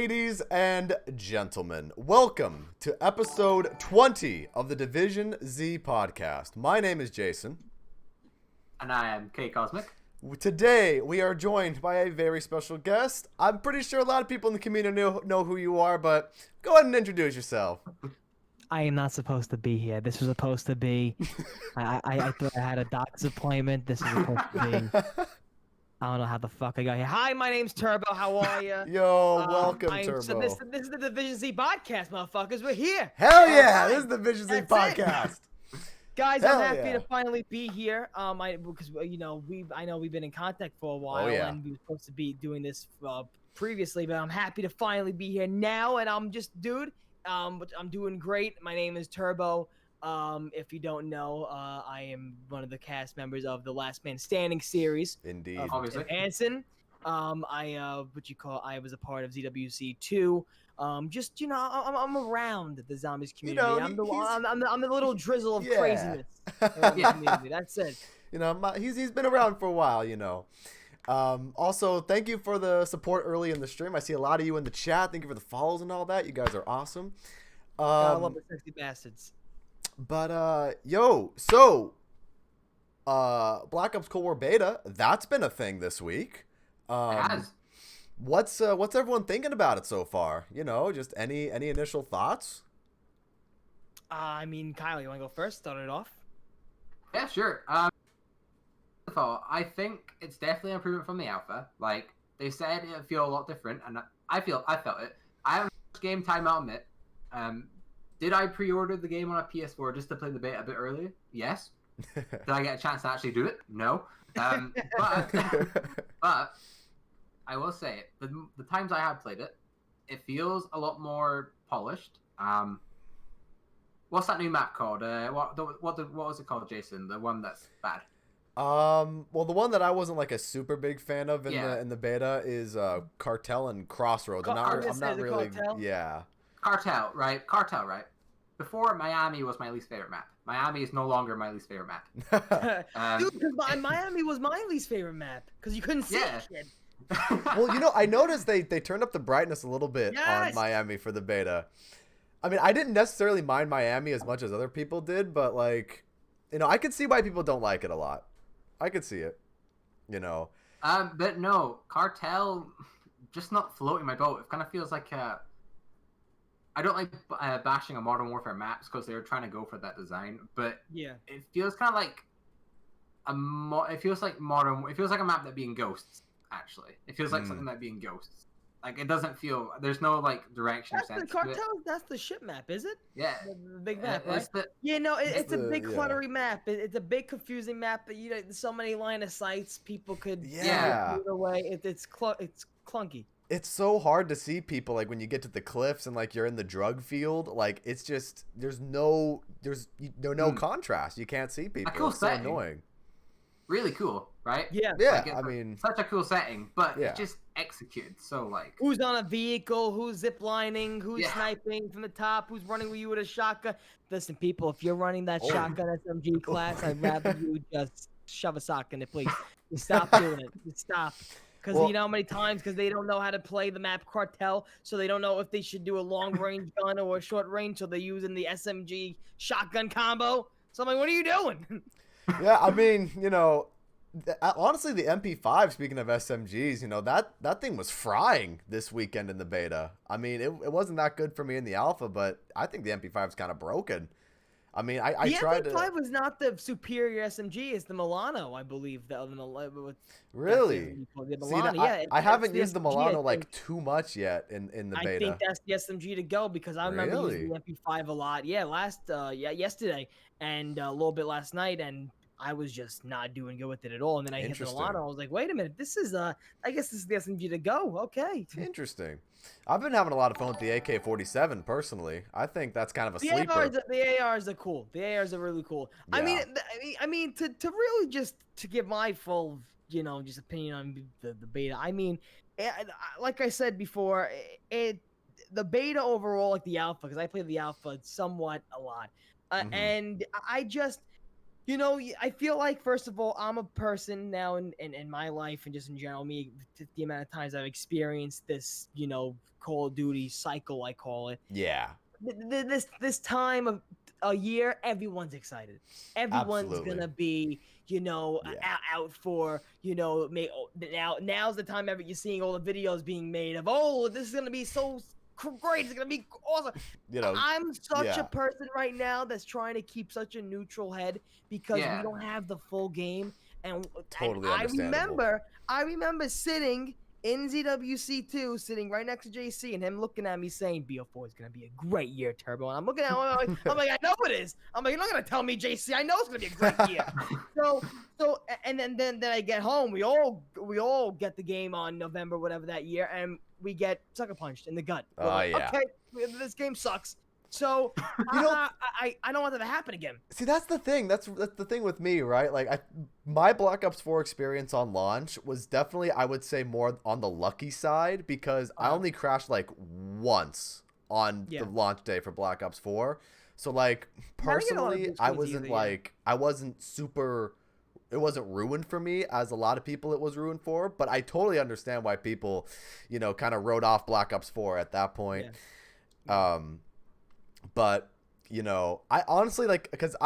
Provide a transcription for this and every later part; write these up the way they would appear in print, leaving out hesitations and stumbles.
Ladies and gentlemen, welcome to episode 20 of the Division Z podcast. My name is Jason. And I am K Cosmic. Today, we are joined by a very special guest. I'm pretty sure a lot of people in the community know who you are, but go ahead and introduce yourself. I am not supposed to be here. This was supposed to be... I thought I had a doctor's appointment. This is supposed to be... I don't know how the fuck I got here. Hi, my name's Turbo. How are you? Yo, welcome, Turbo. So this is the Division Z podcast, motherfuckers. We're here. Hell yeah, this is the Division Z That's podcast. Guys, Hell I'm happy yeah. to finally be here. Because I know we've been in contact for a while, and we were supposed to be doing this previously, but I'm happy to finally be here now. And I'm just, dude, I'm doing great. My name is Turbo. If you don't know, I am one of the cast members of the Last Man Standing series. Indeed. Obviously. Hansen. I was a part of ZWC 2. Just I'm around the zombies community. I'm the little drizzle of craziness. Community. That's it. He's been around for a while. Also, thank you for the support early in the stream. I see a lot of you in the chat. Thank you for the follows and all that. You guys are awesome. I love the sexy bastards. But Black Ops Cold War Beta, that's been a thing this week. It has. What's everyone thinking about it so far? Just any initial thoughts? Kyle, you want to go first? Start it off. Yeah, sure. I think it's definitely an improvement from the alpha. Like they said, it feel a lot different, and I felt it. I haven't watched game time, I'll admit. Did I pre-order the game on a PS4 just to play the beta a bit earlier? Yes. Did I get a chance to actually do it? No. But I will say, the times I have played it, it feels a lot more polished. What's that new map called? What was it called, Jason? The one that's bad. Well, the one that I wasn't like a super big fan of in the beta is Cartel and Crossroads. I'm not really. Cartel? Yeah. Cartel, right? Before, Miami was my least favorite map. Miami is no longer my least favorite map. Dude, because Miami was my least favorite map because you couldn't see shit. Well, I noticed they turned up the brightness a little bit on Miami for the beta. I didn't necessarily mind Miami as much as other people did, but I could see why people don't like it a lot. I could see it, But no, Cartel, just not floating my boat. It kind of feels like I don't like bashing on Modern Warfare maps because they were trying to go for that design, but it feels kind of like it feels like a map that being Ghosts. Actually, it feels like something that being Ghosts. Like it doesn't feel. There's no sense the Cartel. to it. That's the ship map, is it? Yeah, the big map, right? It's a big cluttery map. It's a big confusing map. But so many line of sights, people could move away. It's clunky. It's so hard to see people when you get to the cliffs and you're in the drug field. It's just there's no contrast. You can't see people. Cool it's so annoying. Really cool, right? Yeah. Such a cool setting, but it just executed so who's on a vehicle, who's ziplining, who's sniping from the top, who's running with you with a shotgun. Listen, people, if you're running that shotgun SMG class, I'd rather you just shove a sock in it, please. Just stop doing it. Just stop. Because you know how many times, because they don't know how to play the map Cartel, so they don't know if they should do a long-range gun or a short-range, so they're using the SMG shotgun combo. So I'm like, what are you doing? Yeah, honestly, the MP5, speaking of SMGs, that thing was frying this weekend in the beta. It wasn't that good for me in the alpha, but I think the MP5 is kind of broken. I tried to... The MP5 was not the superior SMG. It's the Milano, I believe. Really? The Milano, I haven't used the Milano too much yet in the beta. I think that's the SMG to go because I remember using the MP5 a lot. Yeah, yesterday and a little bit last night, and I was just not doing good with it at all. And then I hit the Milano. I was like, wait a minute, this is I guess this is the SMG to go. Okay. Interesting. I've been having a lot of fun with the AK-47 personally. I think that's kind of a sleeper. The ARs are cool. The ARs are really cool. Yeah. To really just to give my full, just opinion on the beta. Like I said before, the beta overall, like the alpha, because I played the alpha somewhat a lot, and You know, I feel like, first of all, I'm a person now in my life and just in general, the amount of times I've experienced this, Call of Duty cycle, I call it. Yeah. This time of a year, everyone's excited. Everyone's Absolutely. gonna be, Yeah. out for, now's the time ever you're seeing all the videos being made of, oh, this is gonna be so great, it's gonna be awesome. I'm such a person right now that's trying to keep such a neutral head because we don't have the full game, and Totally I understandable. remember sitting in ZWC2, sitting right next to JC, and him looking at me saying, BO4 is going to be a great year, Turbo. And I'm looking at him, I'm like, I know it is. I'm like, you're not going to tell me, JC. I know it's going to be a great year. And then I get home. We all get the game on November, whatever that year, and we get sucker punched in the gut. We're like, okay, this game sucks. So I don't want that to happen again. See, that's the thing. That's the thing with me, right? Like, my Black Ops 4 experience on launch was definitely, I would say, more on the lucky side because I only crashed like once on the launch day for Black Ops 4. So like personally, I wasn't super. It wasn't ruined for me as a lot of people it was ruined for. But I totally understand why people, kind of wrote off Black Ops 4 at that point. Yeah. But, I honestly, like, because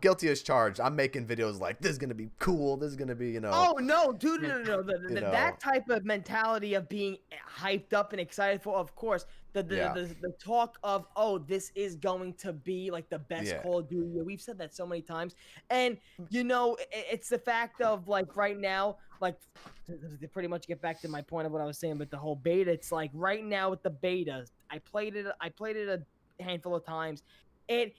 guilty as charged. I'm making videos like, this is going to be cool. This is going to be, Oh, no, dude, no. That type of mentality of being hyped up and excited for, of course, the talk of, oh, this is going to be, like, the best Call of Duty. We've said that so many times. And, it's the fact of, like, right now, like, to pretty much get back to my point of what I was saying with the whole beta, it's like, right now with the beta, I played it a handful of times. It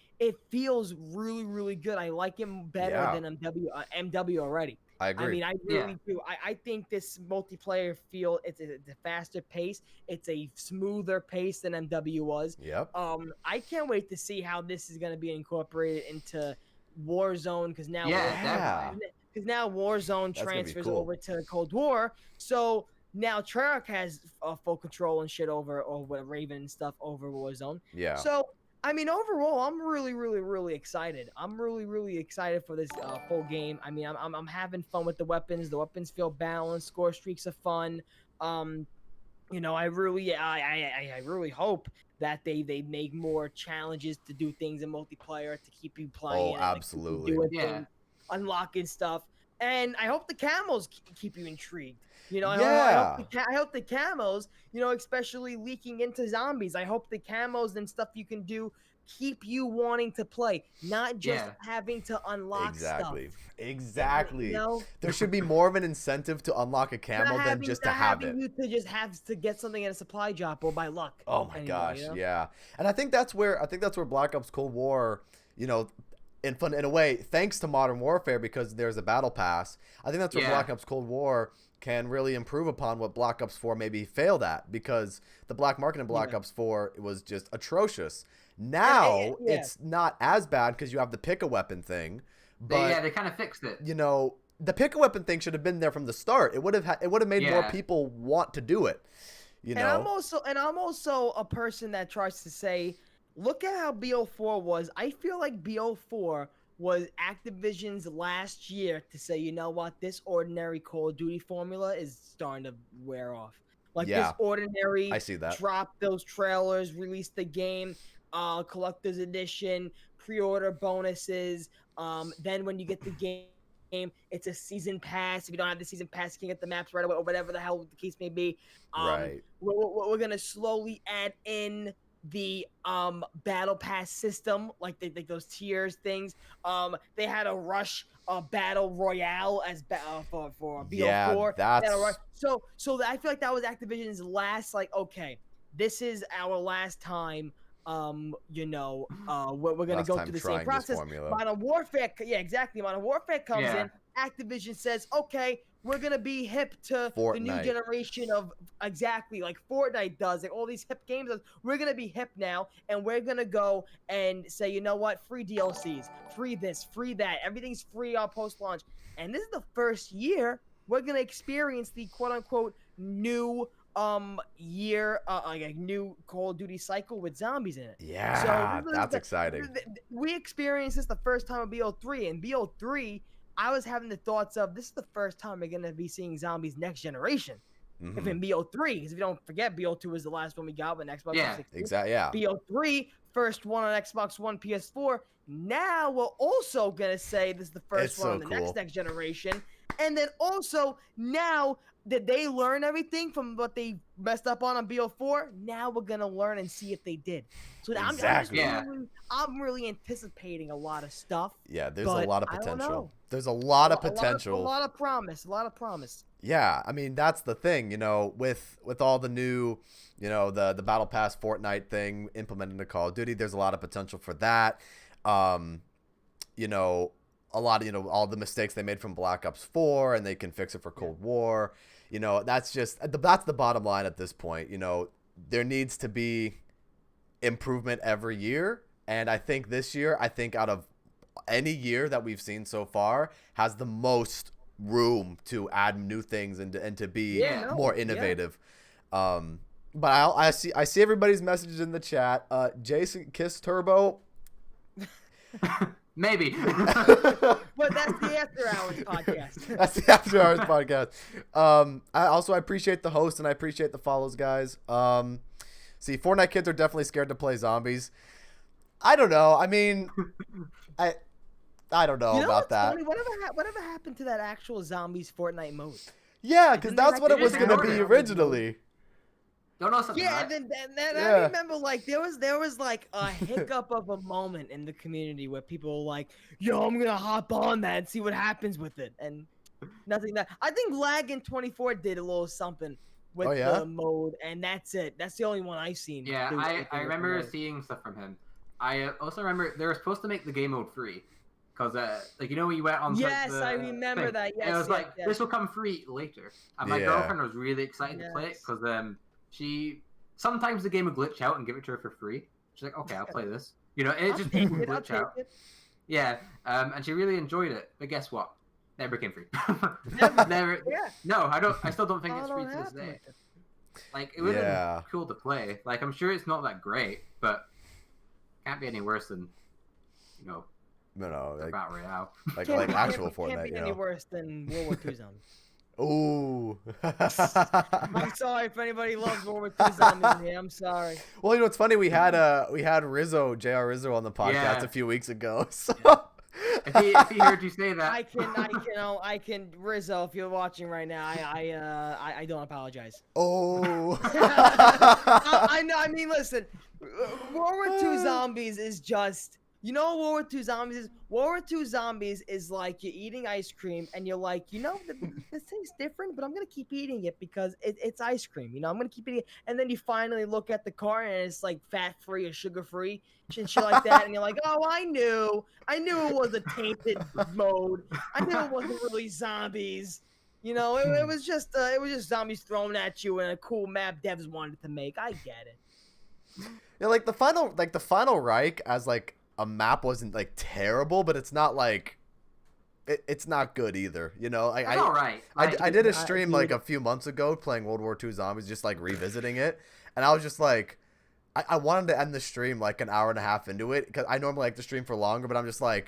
feels really, really good. I like him better than MW already. I agree. I mean, I really do. I think this multiplayer feel it's a faster pace. It's a smoother pace than MW was. Yep. I can't wait to see how this is going to be incorporated into Warzone because now now Warzone transfers over to Cold War. So now Treyarch has full control and shit over, or what, Raven and stuff over Warzone. Yeah. So, I mean, overall, I'm really, really, really excited. I'm really, really excited for this full game. I mean, I'm having fun with the weapons. The weapons feel balanced. Score streaks are fun. I really hope that they make more challenges to do things in multiplayer to keep you playing. Oh, absolutely. Things, unlocking stuff. And I hope the camos keep you intrigued. I hope the camos, especially leaking into zombies. I hope the camos and stuff you can do keep you wanting to play, not just having to unlock stuff. Exactly. There should be more of an incentive to unlock a camo than just to have it. You to just have to get something in a supply drop or by luck. Oh my gosh, yeah. And I think that's where Black Ops Cold War, in a way, thanks to Modern Warfare because there's a battle pass. I think that's where Black Ops Cold War can really improve upon what Black Ops 4 maybe failed at because the black market in Black Ops 4 was just atrocious. Now it's not as bad because you have the pick-a-weapon thing. But they kind of fixed it. The pick-a-weapon thing should have been there from the start. It would have made more people want to do it. And I'm also a person that tries to say, look at how BO4 was. I feel like BO4 was Activision's last year to say, you know what, this ordinary Call of Duty formula is starting to wear off. Like this ordinary, I see that. Drop those trailers, release the game, collector's edition, pre-order bonuses. Then when you get the game, it's a season pass. If you don't have the season pass, you can get the maps right away or whatever the hell the case may be. Right. We're gonna slowly add in the battle pass system, like those tiers things. They had a rush battle royale as for BO4. Yeah, that's so I feel like that was Activision's last, like, okay, this is our last time. We're gonna go through the same process. Modern Warfare, exactly. Modern Warfare comes in. Activision says, okay, we're gonna be hip to Fortnite. The new generation of like Fortnite does, like all these hip games. We're gonna be hip now, and we're gonna go and say, you know what, free DLCs, free this, free that, everything's free on post-launch. And this is the first year we're gonna experience the quote-unquote new year, like a new Call of Duty cycle with zombies in it. Yeah, So that's exciting. We experienced this the first time with BO3, and BO3, I was having the thoughts of this is the first time we're gonna be seeing zombies next generation. If in BO3, because if you don't forget, BO2 was the last one we got with Xbox 360. Exactly. Yeah. BO3, first one on Xbox One, PS4. Now we're also gonna say this is the first one on the next generation, and then also now did they learn everything from what they messed up on BO4? Now we're gonna learn and see if they did. So exactly. I'm really anticipating a lot of stuff. Yeah, there's a lot of potential. There's a lot of potential. A lot of promise. Yeah, I mean that's the thing, with all the new, the Battle Pass Fortnite thing implemented into Call of Duty. There's a lot of potential for that. A lot of all the mistakes they made from Black Ops 4, and they can fix it for Cold War. That's the bottom line at this point. There needs to be improvement every year, and I think this year, out of any year that we've seen so far, has the most room to add new things and to be more innovative. But I see everybody's messages in the chat. Jason, Kiss Turbo. Maybe. But that's the After Hours podcast. That's the After Hours podcast. I appreciate the host and I appreciate the follows, guys. See, Fortnite kids are definitely scared to play zombies. I don't know. I mean, I don't know about that. Funny? Whatever happened to that actual zombies Fortnite mode? Yeah, because that's what it was going to be originally. Don't know something. Yeah, then I remember there was like a hiccup of a moment in the community where people were like, "Yo, I'm gonna hop on that and see what happens with it," and nothing. I think Lag in 24 did a little something with the mode, and that's it. That's the only one I've seen. Yeah, I remember seeing stuff from him. I also remember they were supposed to make the game mode free. Because, when you went on I remember thing, that. Yes, it was this will come free later. And my girlfriend was really excited to play it because sometimes the game would glitch out and give it to her for free. She's like, okay, I'll play this. It just wouldn't glitch out. Yeah, and she really enjoyed it. But guess what? Never became free. Never. Yeah. No, I still don't think it's free to this day. It would have been cool to play. I'm sure it's not that great, but can't be any worse than, No, Battle Royale. Like actual Fortnite. Can't be any worse than World War II zombies. Ooh. I'm sorry if anybody loves World War II zombies. Man, I'm sorry. Well, it's funny. We had Rizzo, J.R. Rizzo, on the podcast a few weeks ago. So. If he heard you say that, I can Rizzo. If you're watching right now, I don't apologize. Oh. I know. I mean, listen, World War II zombies is just. You know what World War II Zombies is? World War II Zombies is like you're eating ice cream and you're like, this thing's different, but I'm going to keep eating it because it's ice cream. I'm going to keep eating it. And then you finally look at the car and it's like fat-free or sugar-free and shit like that. And you're like, oh, I knew it was a tainted mode. I knew it wasn't really zombies. It was just zombies thrown at you in a cool map devs wanted to make. I get it. Yeah, the final Reich as a map wasn't terrible, but it's not it's not good either. It's all right. I did a stream a few months ago playing World War II Zombies, just revisiting it, and I was just I wanted to end the stream an hour and a half into it because I normally like to stream for longer, but I'm just I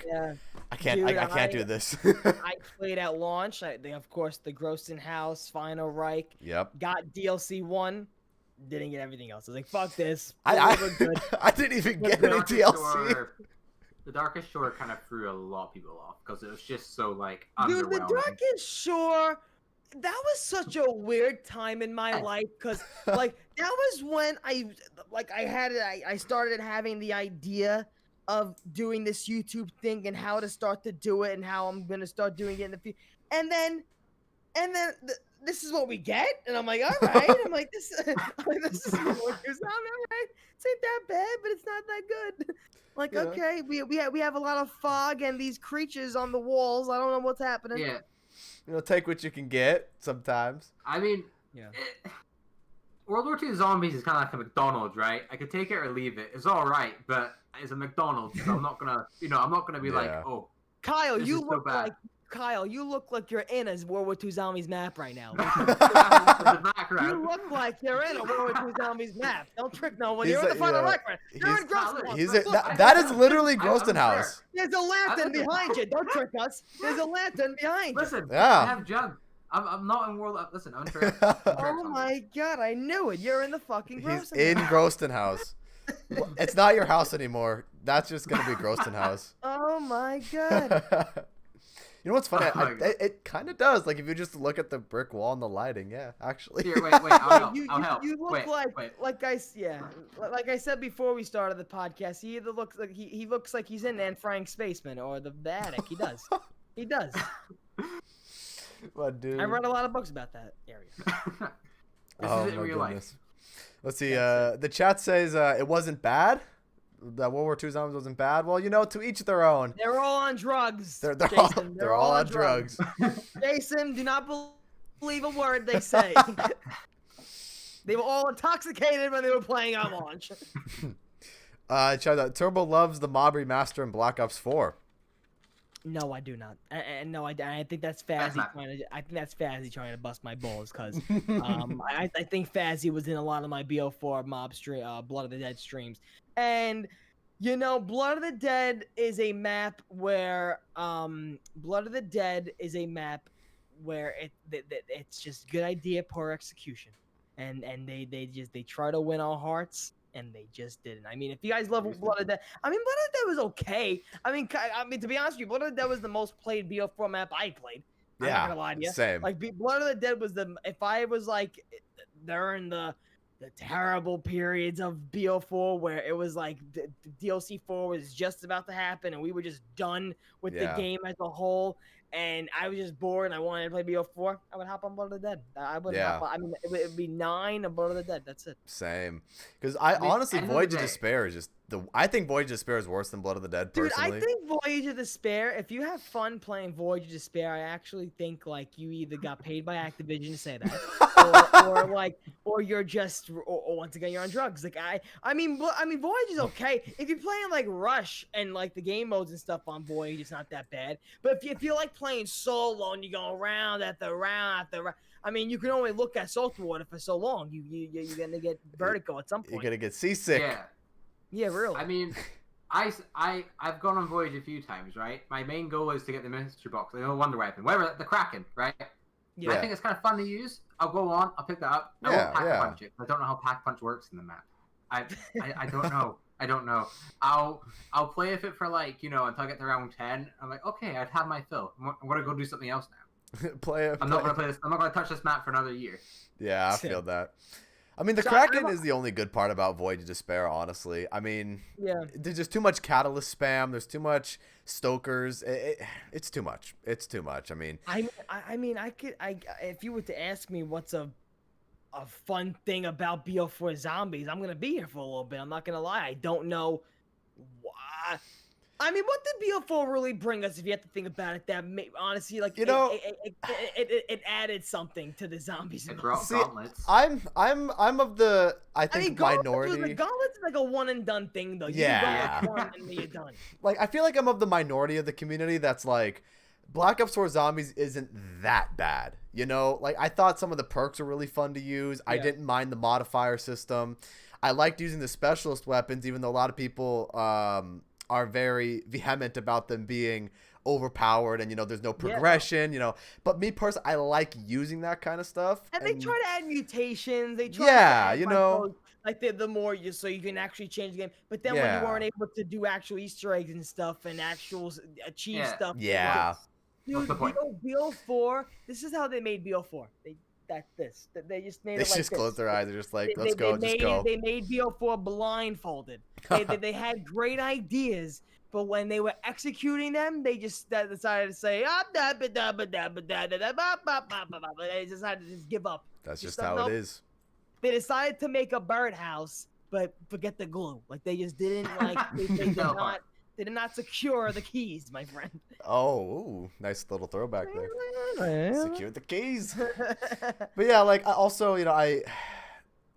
can't do this. I played at launch. Of course, the Groston House, Final Reich. Yep. Got DLC 1. Didn't get everything else. I was like, fuck this. I didn't even get any DLC. The Darkest Shore kind of threw a lot of people off because it was just so underwhelming. Dude, the Darkest Shore, that was such a weird time in my life because that was when I started having the idea of doing this YouTube thing and how to start to do it and how I'm gonna start doing it in the future. And then this is what we get, and I'm like, all right. I'm like, this is all right. This ain't that bad, but it's not that good. Okay, we have a lot of fog and these creatures on the walls. I don't know what's happening. Yeah. Take what you can get sometimes. I mean, World War II Zombies is kind of like a McDonald's, right? I could take it or leave it. It's all right, but it's a McDonald's, so I'm not gonna be like, oh. Kyle, you Kyle, you look like you're in a World War II Zombies map right now. You look like you're in a World War II Zombies map. Don't trick no one. You're in the final record. You're in Groston House. That is literally Groston House. There's a lantern behind you. Don't trick us. There's a lantern behind you. Listen, I have Jug. I'm not in World. Listen, I'm tricked. Oh my god, I knew it. You're in the fucking Groston House. He's in Groston House. It's not your house anymore. That's just gonna be Groston House. Oh my god. You know what's funny? It kind of does. Like if you just look at the brick wall and the lighting, yeah, actually. Here, wait. I'll help. You look like I said before we started the podcast. He either looks like he looks like he's in Anne Frank's basement or the attic. He does. He does. What, dude? I read a lot of books about that area. This is in real life. Let's see. The chat says it wasn't bad. That World War II Zombies wasn't bad. Well, to each their own. They're all on drugs. They're all on drugs. Jason, do not believe a word they say. They were all intoxicated when they were playing on launch. Turbo loves the mob remaster in Black Ops 4. No, I do not. No, I think that's Fazzy trying to bust my balls because I think Fazzy was in a lot of my BO4 Blood of the Dead streams, and Blood of the Dead is a map where it's just good idea, poor execution, and they try to win our hearts. And they just didn't. I mean, if you guys love Blood of the Dead, Blood of the Dead was okay. I mean, to be honest with you, Blood of the Dead was the most played BO4 map I played. I'm not gonna lie to you. Same. Like, Blood of the Dead was if I was like during the terrible periods of BO4 where it was like the DLC 4 was just about to happen and we were just done with the game as a whole. And I was just bored and I wanted to play BO4, I would hop on Blood of the Dead. I would hop on, it would be 9 of Blood of the Dead. That's it. Same. Because honestly, Voyage of Despair is just I think Voyage of Despair is worse than Blood of the Dead, personally. Dude, I think Voyage of Despair, if you have fun playing Voyage of Despair, I actually think like you either got paid by Activision to say that, or you're just, or once again, you're on drugs. Like I mean, Voyage is okay. If you're playing like Rush and like the game modes and stuff on Voyage, it's not that bad. But if you like playing solo and you go round after round after round, I mean, you can only look at saltwater for so long. You're gonna get vertigo at some point. You're gonna get seasick. Yeah, really. I mean, I've gone on Voyage a few times, right? My main goal is to get the mystery box, the wonder weapon, whatever, the Kraken, right? Yeah. I think it's kind of fun to use. I'll go on, I'll pick that up. I won't pack punch it. I don't know how pack punch works in the map. I don't know. I don't know. I'll play with it for until I get to round 10. I'm like, okay, I've had my fill. I'm gonna go do something else now. I'm not gonna play this. I'm not gonna touch this map for another year. Yeah, I feel that. I mean, the Kraken is the only good part about Voyage of Despair, honestly. I mean, there's just too much catalyst spam. There's too much Stokers. It's too much. It's too much. I mean, if you were to ask me what's a fun thing about BO4 Zombies, I'm gonna be here for a little bit. I'm not gonna lie. I don't know why. I mean, what did BO4 really bring us? If you have to think about it, that honestly, it added something to the zombies. It brought gauntlets. I'm of the minority. The gauntlets is like a one and done thing, though. Yeah. You go one and then you're done. Like, I feel like I'm of the minority of the community that's like, Black Ops 4 Zombies isn't that bad. Like, I thought some of the perks were really fun to use. I didn't mind the modifier system. I liked using the specialist weapons, even though a lot of people are very vehement about them being overpowered and there's no progression. But me personally, I like using that kind of stuff. And they try to add mutations. They try to add the more so you can actually change the game. But then when you weren't able to do actual Easter eggs and stuff and actual achieve stuff, dude, BO4. This is how they made BO4. They just made it like just this. Close their eyes. They're just like, let's go. They made BO4 blindfolded. They had great ideas, but when they were executing them, they just decided to say, they decided to just give up. That's just how it is. They decided to make a birdhouse, but forget the glue. Like, they just didn't they did not secure the keys, my friend. Oh, ooh, nice little throwback there. Secure the keys. But yeah, like, also,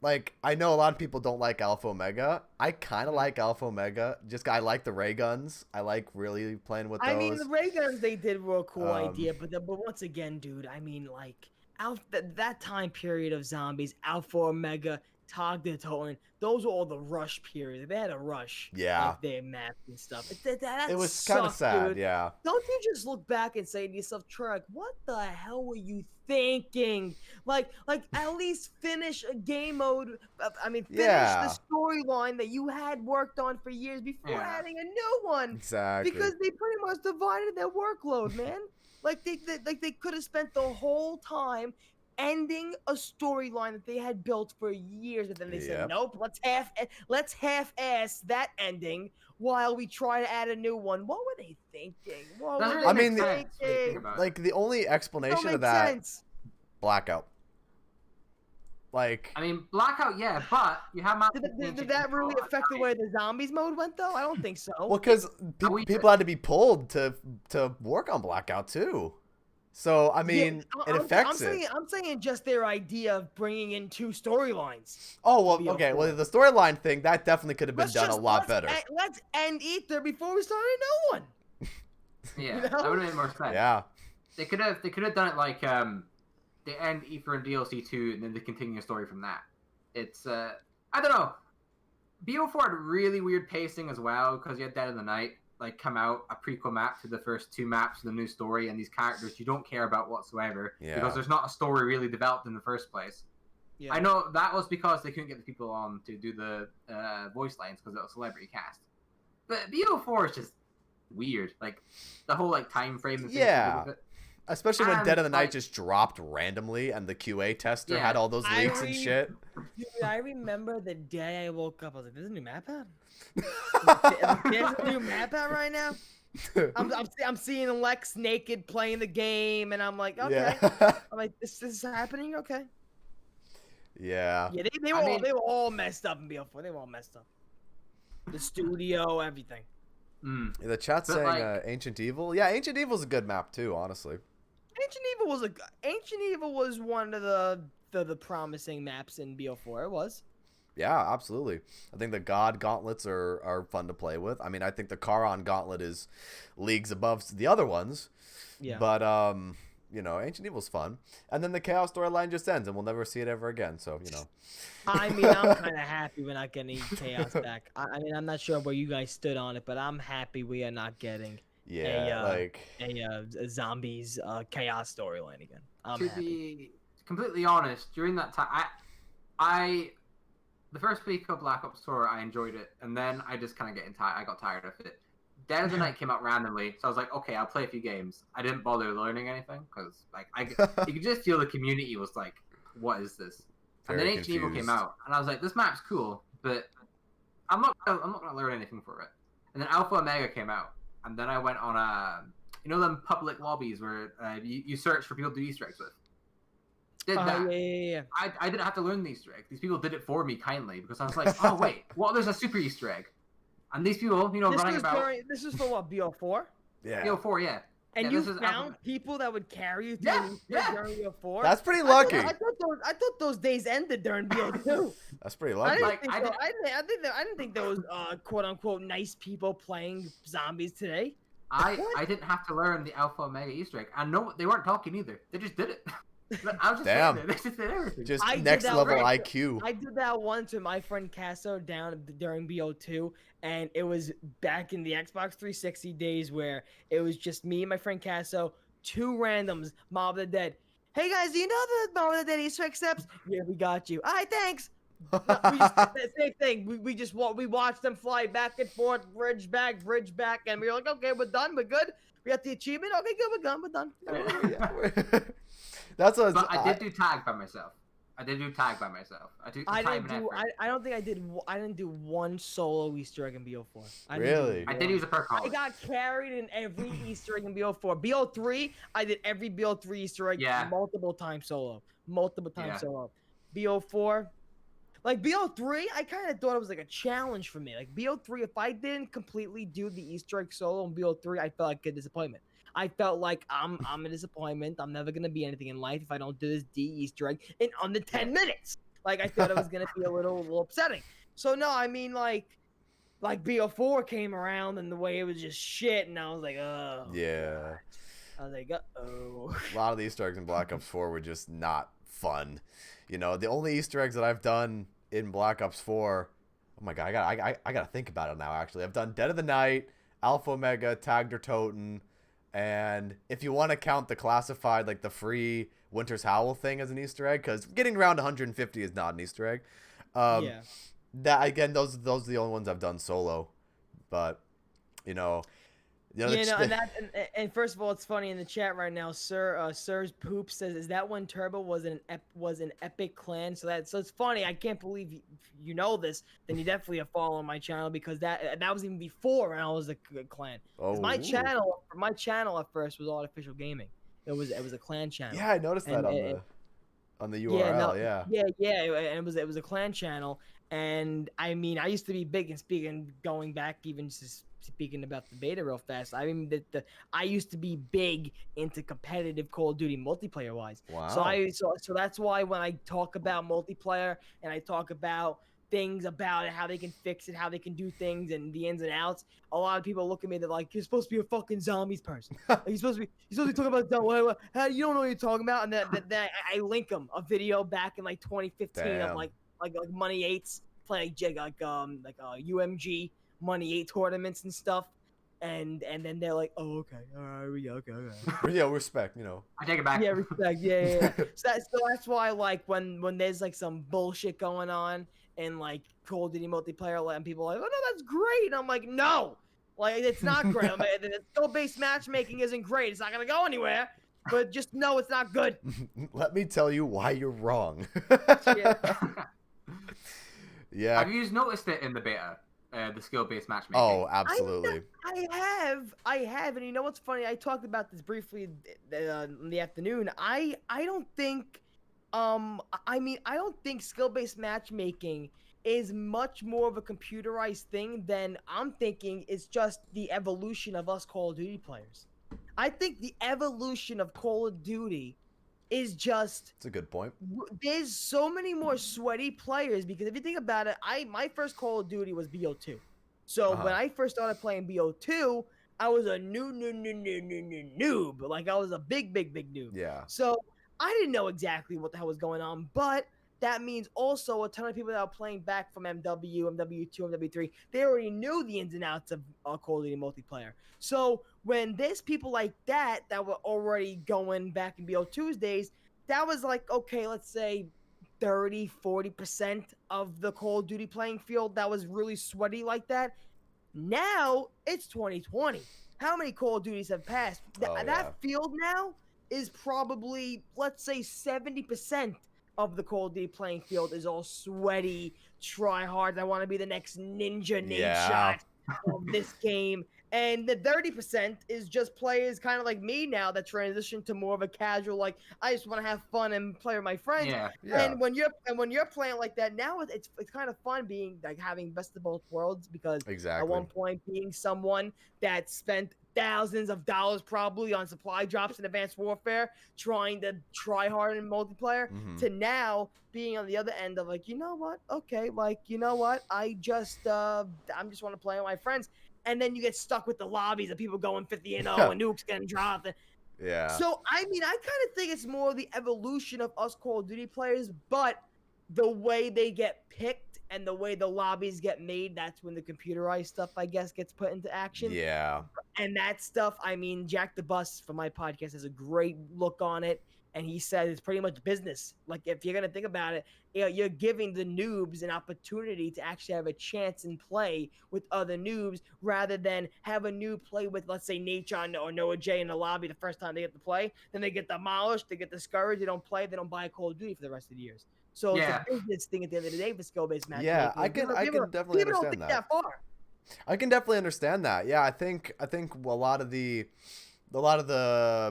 like, I know a lot of people don't like Alpha Omega. I kind of like Alpha Omega. Just I like the ray guns. I like really playing with those. I mean, the ray guns they did were a cool idea, but once again, dude, I mean, like, that time period of zombies, Alpha Omega, Tog the Totem, those were all the rush periods. They had a rush. Yeah. Like, their maps and stuff. That it was kind of sad, dude. yeah. Don't you just look back and say to yourself, Trek, what the hell were you thinking? Like at least finish a game mode. I mean, finish the storyline that you had worked on for years before adding a new one. Exactly. Because they pretty much divided their workload, man. Like they could have spent the whole time ending a storyline that they had built for years, but then they said, nope, let's half-ass that ending while we try to add a new one. What were they thinking? I mean, like the only explanation of that, Blackout. Like, I mean, Blackout, yeah, but you have did that really affect the way the zombies mode went, though? I don't think so. Well, because people had to be pulled to work on Blackout too. So I mean, it affects it. I'm saying just their idea of bringing in 2 storylines. Oh well, okay. Well, the storyline thing that definitely could have been done a lot better. Let's end Ether before we start a new one. Yeah, that would have made more sense. Yeah, they could have done it like they end Ether in DLC 2 and then they continue a story from that. It's I don't know. BO4 had really weird pacing as well because you had Dead of the Night like come out, a prequel map to the first 2 maps of the new story, and these characters you don't care about whatsoever because there's not a story really developed in the first place. Yeah. I know that was because they couldn't get the people on to do the voice lines because it was a celebrity cast. But BO4 is just weird, like the whole like time frame. And especially when Dead of the Night just dropped randomly and the QA tester had all those leaks and shit. Dude, I remember the day I woke up, I was like, there's a new map out? There's a new map out right now? I'm seeing Lex naked playing the game, and I'm like, okay. I'm like, this is happening? Okay. Yeah. Yeah, they were all messed up in BO4. They were all messed up. The studio, everything. Yeah, the chat's saying Ancient Evil. Yeah, Ancient Evil's a good map too, honestly. Ancient Evil was one of the promising maps in BO4. It was. Yeah, absolutely. I think the God Gauntlets are fun to play with. I mean, I think the Charon Gauntlet is leagues above the other ones. Yeah. But you know, Ancient Evil's fun. And then the Chaos storyline just ends, and we'll never see it ever again. So, you know. I mean, I'm kind of happy we're not getting Chaos back. I mean, I'm not sure where you guys stood on it, but I'm happy we are not getting a zombies Chaos storyline again. To be completely honest, during that time, the first week of Black Ops 4, I enjoyed it, and then I just kind of I got tired of it. Dead of the Night came out randomly, so I was like, okay, I'll play a few games. I didn't bother learning anything because, like, you could just feel the community was like, "What is this?" And then Ancient Evil came out, and I was like, "This map's cool, but I'm not gonna learn anything for it." And then Alpha Omega came out, and then I went on them public lobbies where you search for people to do Easter eggs with. Did that. Yeah. I didn't have to learn the Easter egg. These people did it for me kindly because I was like, oh wait, well there's a super Easter egg. And these people, running about. This is for what, BO4? Yeah. BO4, yeah. And you found people that would carry you through during BO4? That's pretty lucky. I thought those days ended during BO2. That's pretty lucky. I didn't think there was quote unquote nice people playing zombies today. I didn't have to learn the Alpha Omega Easter egg. And no, they weren't talking either. They just did it. I was just damn. They just did everything. Just next level IQ. I did that once with my friend Casso down during BO2, and it was back in the Xbox 360 days where it was just me and my friend Casso, 2 randoms, Mob of the Dead. Hey guys, do you know the Mob of the Dead Easter egg steps? Yeah, we got you. All right, thanks. No, we just did the same thing. We watched them fly back and forth, bridge back, and we were like, okay, we're done, we're good. We got the achievement. Okay, good, we're done. That's what. But I did do tag by myself. I didn't do one solo Easter egg in BO4. Really? I did use a perk. I got carried in every Easter egg in BO4. BO3, I did every BO3 Easter egg multiple times solo. Solo. BO4, like BO3, I kind of thought it was like a challenge for me. Like BO3, if I didn't completely do the Easter egg solo in BO3, I felt like a disappointment. I felt like I'm a disappointment. I'm never gonna be anything in life if I don't do this D Easter egg in under 10 minutes. Like I thought it was gonna be a little upsetting. So no, I mean like BO4 came around and the way it was just shit, and I was like, oh Yeah. God. I was like, oh. A lot of the Easter eggs in Black Ops 4 were just not fun. You know, the only Easter eggs that I've done in Black Ops 4, oh my god, I gotta think about it now. Actually, I've done Dead of the Night, Alpha Omega, Tagged or Toten, and if you want to count the classified, like the free Winter's Howl thing as an Easter egg, because getting around 150 is not an Easter egg. Yeah. That again, those are the only ones I've done solo, but you know. And first of all, it's funny in the chat right now. Sir's Poop says, "Is that when Turbo was an epic clan?" So it's funny. I can't believe you know this. Then you definitely are following my channel because that was even before I was a clan. Oh, my channel at first was Artificial Gaming. It was a clan channel. Yeah, I noticed that on the URL. And it was a clan channel. And I mean, I used to be big and going back even just speaking about the beta real fast. I mean, I used to be big into competitive Call of Duty multiplayer wise. Wow. So that's why when I talk about multiplayer and I talk about things about it, how they can fix it, how they can do things, and the ins and outs, a lot of people look at me. They're like, "You're supposed to be a fucking zombies person. Like, you're supposed to be talking about how you don't know what you're talking about." And then I link them a video back in like 2015 Damn. of like Money 8s playing UMG Money 8 tournaments and stuff. And then they're like, "Oh, okay, all right, okay. Yeah, respect, you know. I take it back. Yeah, respect. Yeah. So that's why, like, when there's like some bullshit going on in like Call of Duty multiplayer, and people are like, "Oh no, that's great," and I'm like, "No, like it's not great. The skill-based matchmaking isn't great. It's not gonna go anywhere. But just know it's not good." Let me tell you why you're wrong. Yeah. Have you noticed it in the beta? The skill-based matchmaking. Oh, absolutely. I have, and you know what's funny? I talked about this briefly in the afternoon. I don't think, I don't think skill-based matchmaking is much more of a computerized thing than I'm thinking it's just the evolution of us Call of Duty players. I think the evolution of Call of Duty is just... That's a good point. There's so many more sweaty players because if you think about it, my first Call of Duty was BO2. So when I first started playing BO2, I was a noob. Like I was a big noob. Yeah. So I didn't know exactly what the hell was going on, but that means also a ton of people that are playing back from MW, MW2, MW3, they already knew the ins and outs of Call of Duty multiplayer. So when there's people like that were already going back in BO2's days, that was like, okay, let's say 30, 40% of the Call of Duty playing field that was really sweaty like that. Now it's 2020. How many Call of Duties have passed? That field now is probably, let's say 70% of the Call of Duty playing field is all sweaty, try hard. I want to be the next ninja nade shot of this game. And the 30% is just players kind of like me now that transition to more of a casual, like I just want to have fun and play with my friends. Yeah. And when you're playing like that now, it's kind of fun being like having best of both worlds because at one point being someone that spent thousands of dollars probably on supply drops in Advanced Warfare, trying to try hard in multiplayer, to now being on the other end of like, you know what? Okay, like you know what? I just want to play with my friends. And then you get stuck with the lobbies of people going 50-0 and nukes getting dropped. Yeah. So, I mean, I kind of think it's more the evolution of us Call of Duty players, but the way they get picked and the way the lobbies get made, that's when the computerized stuff, I guess, gets put into action. Yeah. And that stuff, I mean, Jack the Bus from my podcast has a great look on it. And he said it's pretty much business. Like, if you're going to think about it, you're giving the noobs an opportunity to actually have a chance and play with other noobs rather than have a noob play with, let's say, Natron or Noah J in the lobby the first time they get to play. Then they get demolished, they get discouraged, they don't play, they don't buy a Call of Duty for the rest of the years. So it's a business thing at the end of the day for skill-based matchmaking. Yeah, I can definitely understand don't think that far. I can definitely understand that. Yeah, I think a lot of the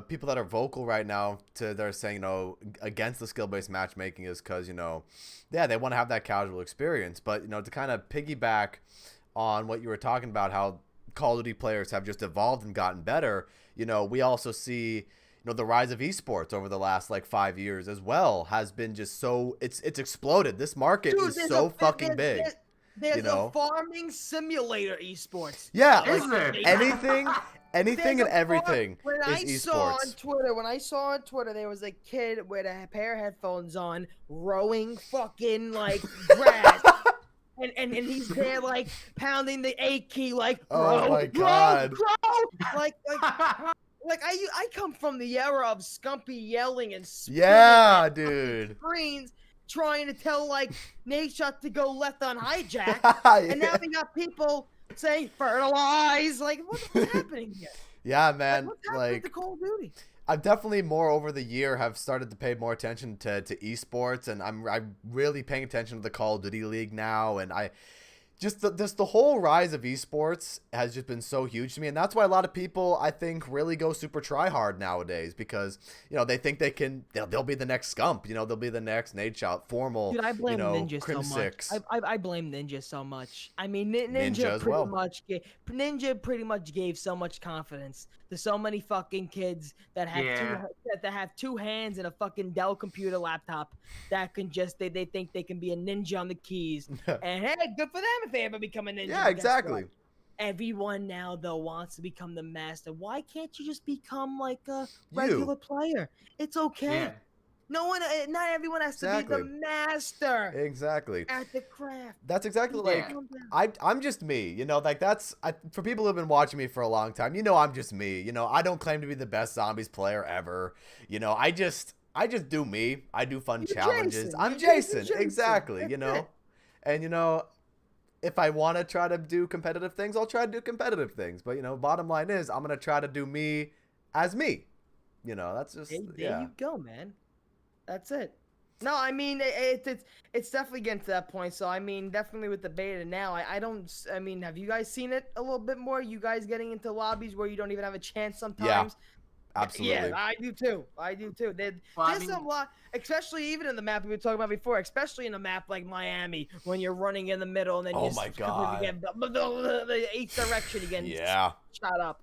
people that are vocal right now they're saying, against the skill-based matchmaking is because, they want to have that casual experience. But, to kind of piggyback on what you were talking about, how Call of Duty players have just evolved and gotten better, we also see, the rise of esports over the last like 5 years as well has been just so it's exploded. This market is so fucking big. There's a farming simulator esports. Yeah, Is there? anything and everything when is esports. When I saw on Twitter, there was a kid with a pair of headphones on, rowing fucking like grass. And he's there like pounding the A key like oh my god, like I come from the era of Scumpy yelling and yeah, dude, screens trying to tell like Nadeshot to go left on hijack, yeah. and now we got people saying fertilize. Like what's happening here? Yeah, man. What's happening to Call of Duty? I've definitely more over the year have started to pay more attention to esports, and I'm really paying attention to the Call of Duty League now, and I just the whole rise of esports has just been so huge to me, and that's why a lot of people I think really go super try hard nowadays, because they think they'll be the next Scump, they'll be the next Nadeshot, Formal. Dude, I blame Ninja Crim so much. 6. I blame Ninja so much. I mean, Ninja as pretty well. Ninja pretty much gave so much confidence to so many fucking kids that have two hands and a fucking Dell computer laptop that can just they think they can be a ninja on the keys. And hey, good for them if they ever become a ninja. Yeah, exactly. Everyone now though wants to become the master. Why can't you just become like a regular player? It's okay. Yeah. Not everyone has to be the master. Exactly. At the craft. That's exactly I'm just me, like for people who've been watching me for a long time, I'm just me. I don't claim to be the best zombies player ever. I just do me. I do fun challenges. Jason. I'm Jason. Exactly, And if I want to try to do competitive things, I'll try to do competitive things. But bottom line is I'm going to try to do me as me. That's just there you go, man. That's it. No, I mean it's definitely getting to that point. So I mean, definitely with the beta now, I mean, have you guys seen it a little bit more? You guys getting into lobbies where you don't even have a chance sometimes? Yeah, absolutely. Yeah, I do too. There's a lot, especially even in the map we were talking about before, especially in a map like Miami when you're running in the middle and then you get the eighth direction again. Yeah. Shut up.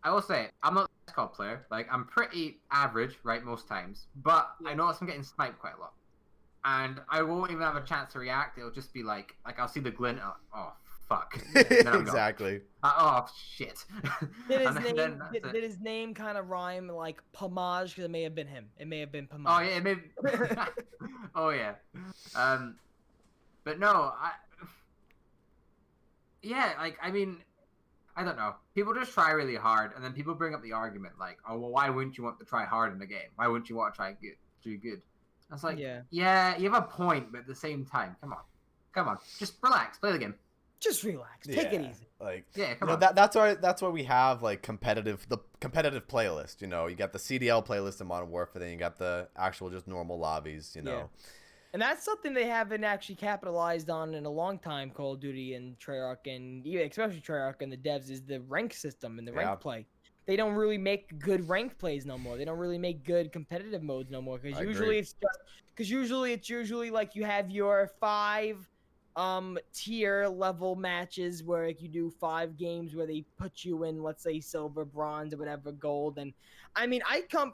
I will say, I'm not a squad player. Like, I'm pretty average, right, most times. But I notice I'm getting sniped quite a lot. And I won't even have a chance to react. It'll just be like I'll see the glint. Oh, fuck. Exactly. Oh, shit. Did his name kind of rhyme like Pomage? Because it may have been him. It may have been Pomage. Oh, yeah, it may Oh, yeah. But no, yeah, like, I mean, I don't know. People just try really hard, and then people bring up the argument like, "Oh, well, why wouldn't you want to try hard in the game? Why wouldn't you want to try do good?" I was like, yeah, you have a point, but at the same time, come on, just relax, play the game. Just relax, take it easy. Like, come on. That's why we have like the competitive playlist. You got the CDL playlist in Modern Warfare, then you got the actual just normal lobbies. And that's something they haven't actually capitalized on in a long time, Call of Duty and Treyarch, and especially Treyarch and the devs, is the rank system and the rank play. They don't really make good ranked plays no more. They don't really make good competitive modes no more, because usually it's usually like you have your 5 tier level matches where you do 5 games where they put you in, let's say, silver, bronze, or whatever, gold. And I mean, I come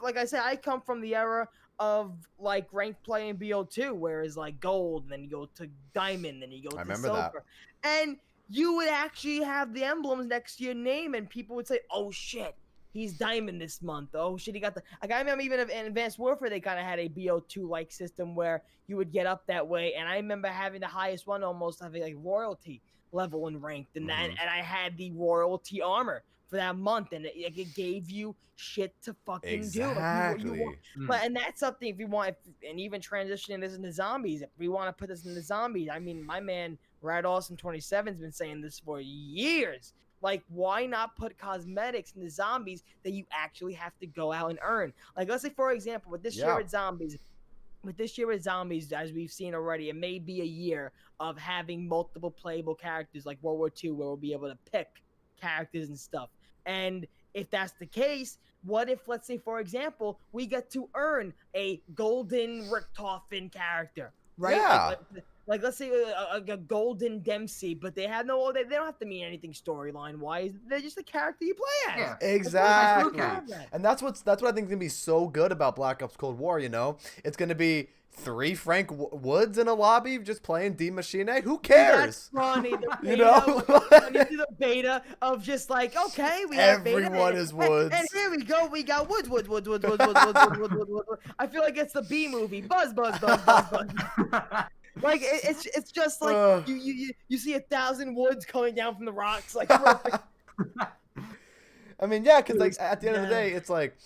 from the era of like ranked play in BO2, whereas like gold, then you go to diamond, then you go to silver. And you would actually have the emblems next to your name, and people would say, "Oh shit, he's diamond this month. Oh shit, he got the." Like, I remember even in Advanced Warfare, they kind of had a BO2 like system where you would get up that way. And I remember having the highest one, almost having like royalty level in ranked, and and I had the royalty armor for that month, and it gave you shit to fucking do. Like, but and that's something if you want, and even transitioning this into zombies. If we want to put this into zombies, I mean, my man Rad Awesome 27's been saying this for years. Like, why not put cosmetics in the zombies that you actually have to go out and earn? Like, let's say, for example, with this year with zombies, as we've seen already, it may be a year of having multiple playable characters like World War II, where we'll be able to pick characters and stuff. And if that's the case, what if, let's say, for example, we get to earn a golden Richtofen character, right? Yeah. like let's say a Golden Dempsey, but they have no, they don't have to mean anything storyline wise. They're just a character you play as. Yeah, exactly. And that's what I think is gonna be so good about Black Ops Cold War. You know, it's gonna be 3 Frank Woods in a lobby just playing D Machine. Who cares? That's funny. The beta, you know, the beta of just like, okay, we have beta. Everyone is Woods. And here we go. We got Woods. I feel like it's the B movie. Buzz. Like it's just like you see 1,000 Woods coming down from the rocks. Like perfect. I mean, yeah, because like at the end of the day, it's like.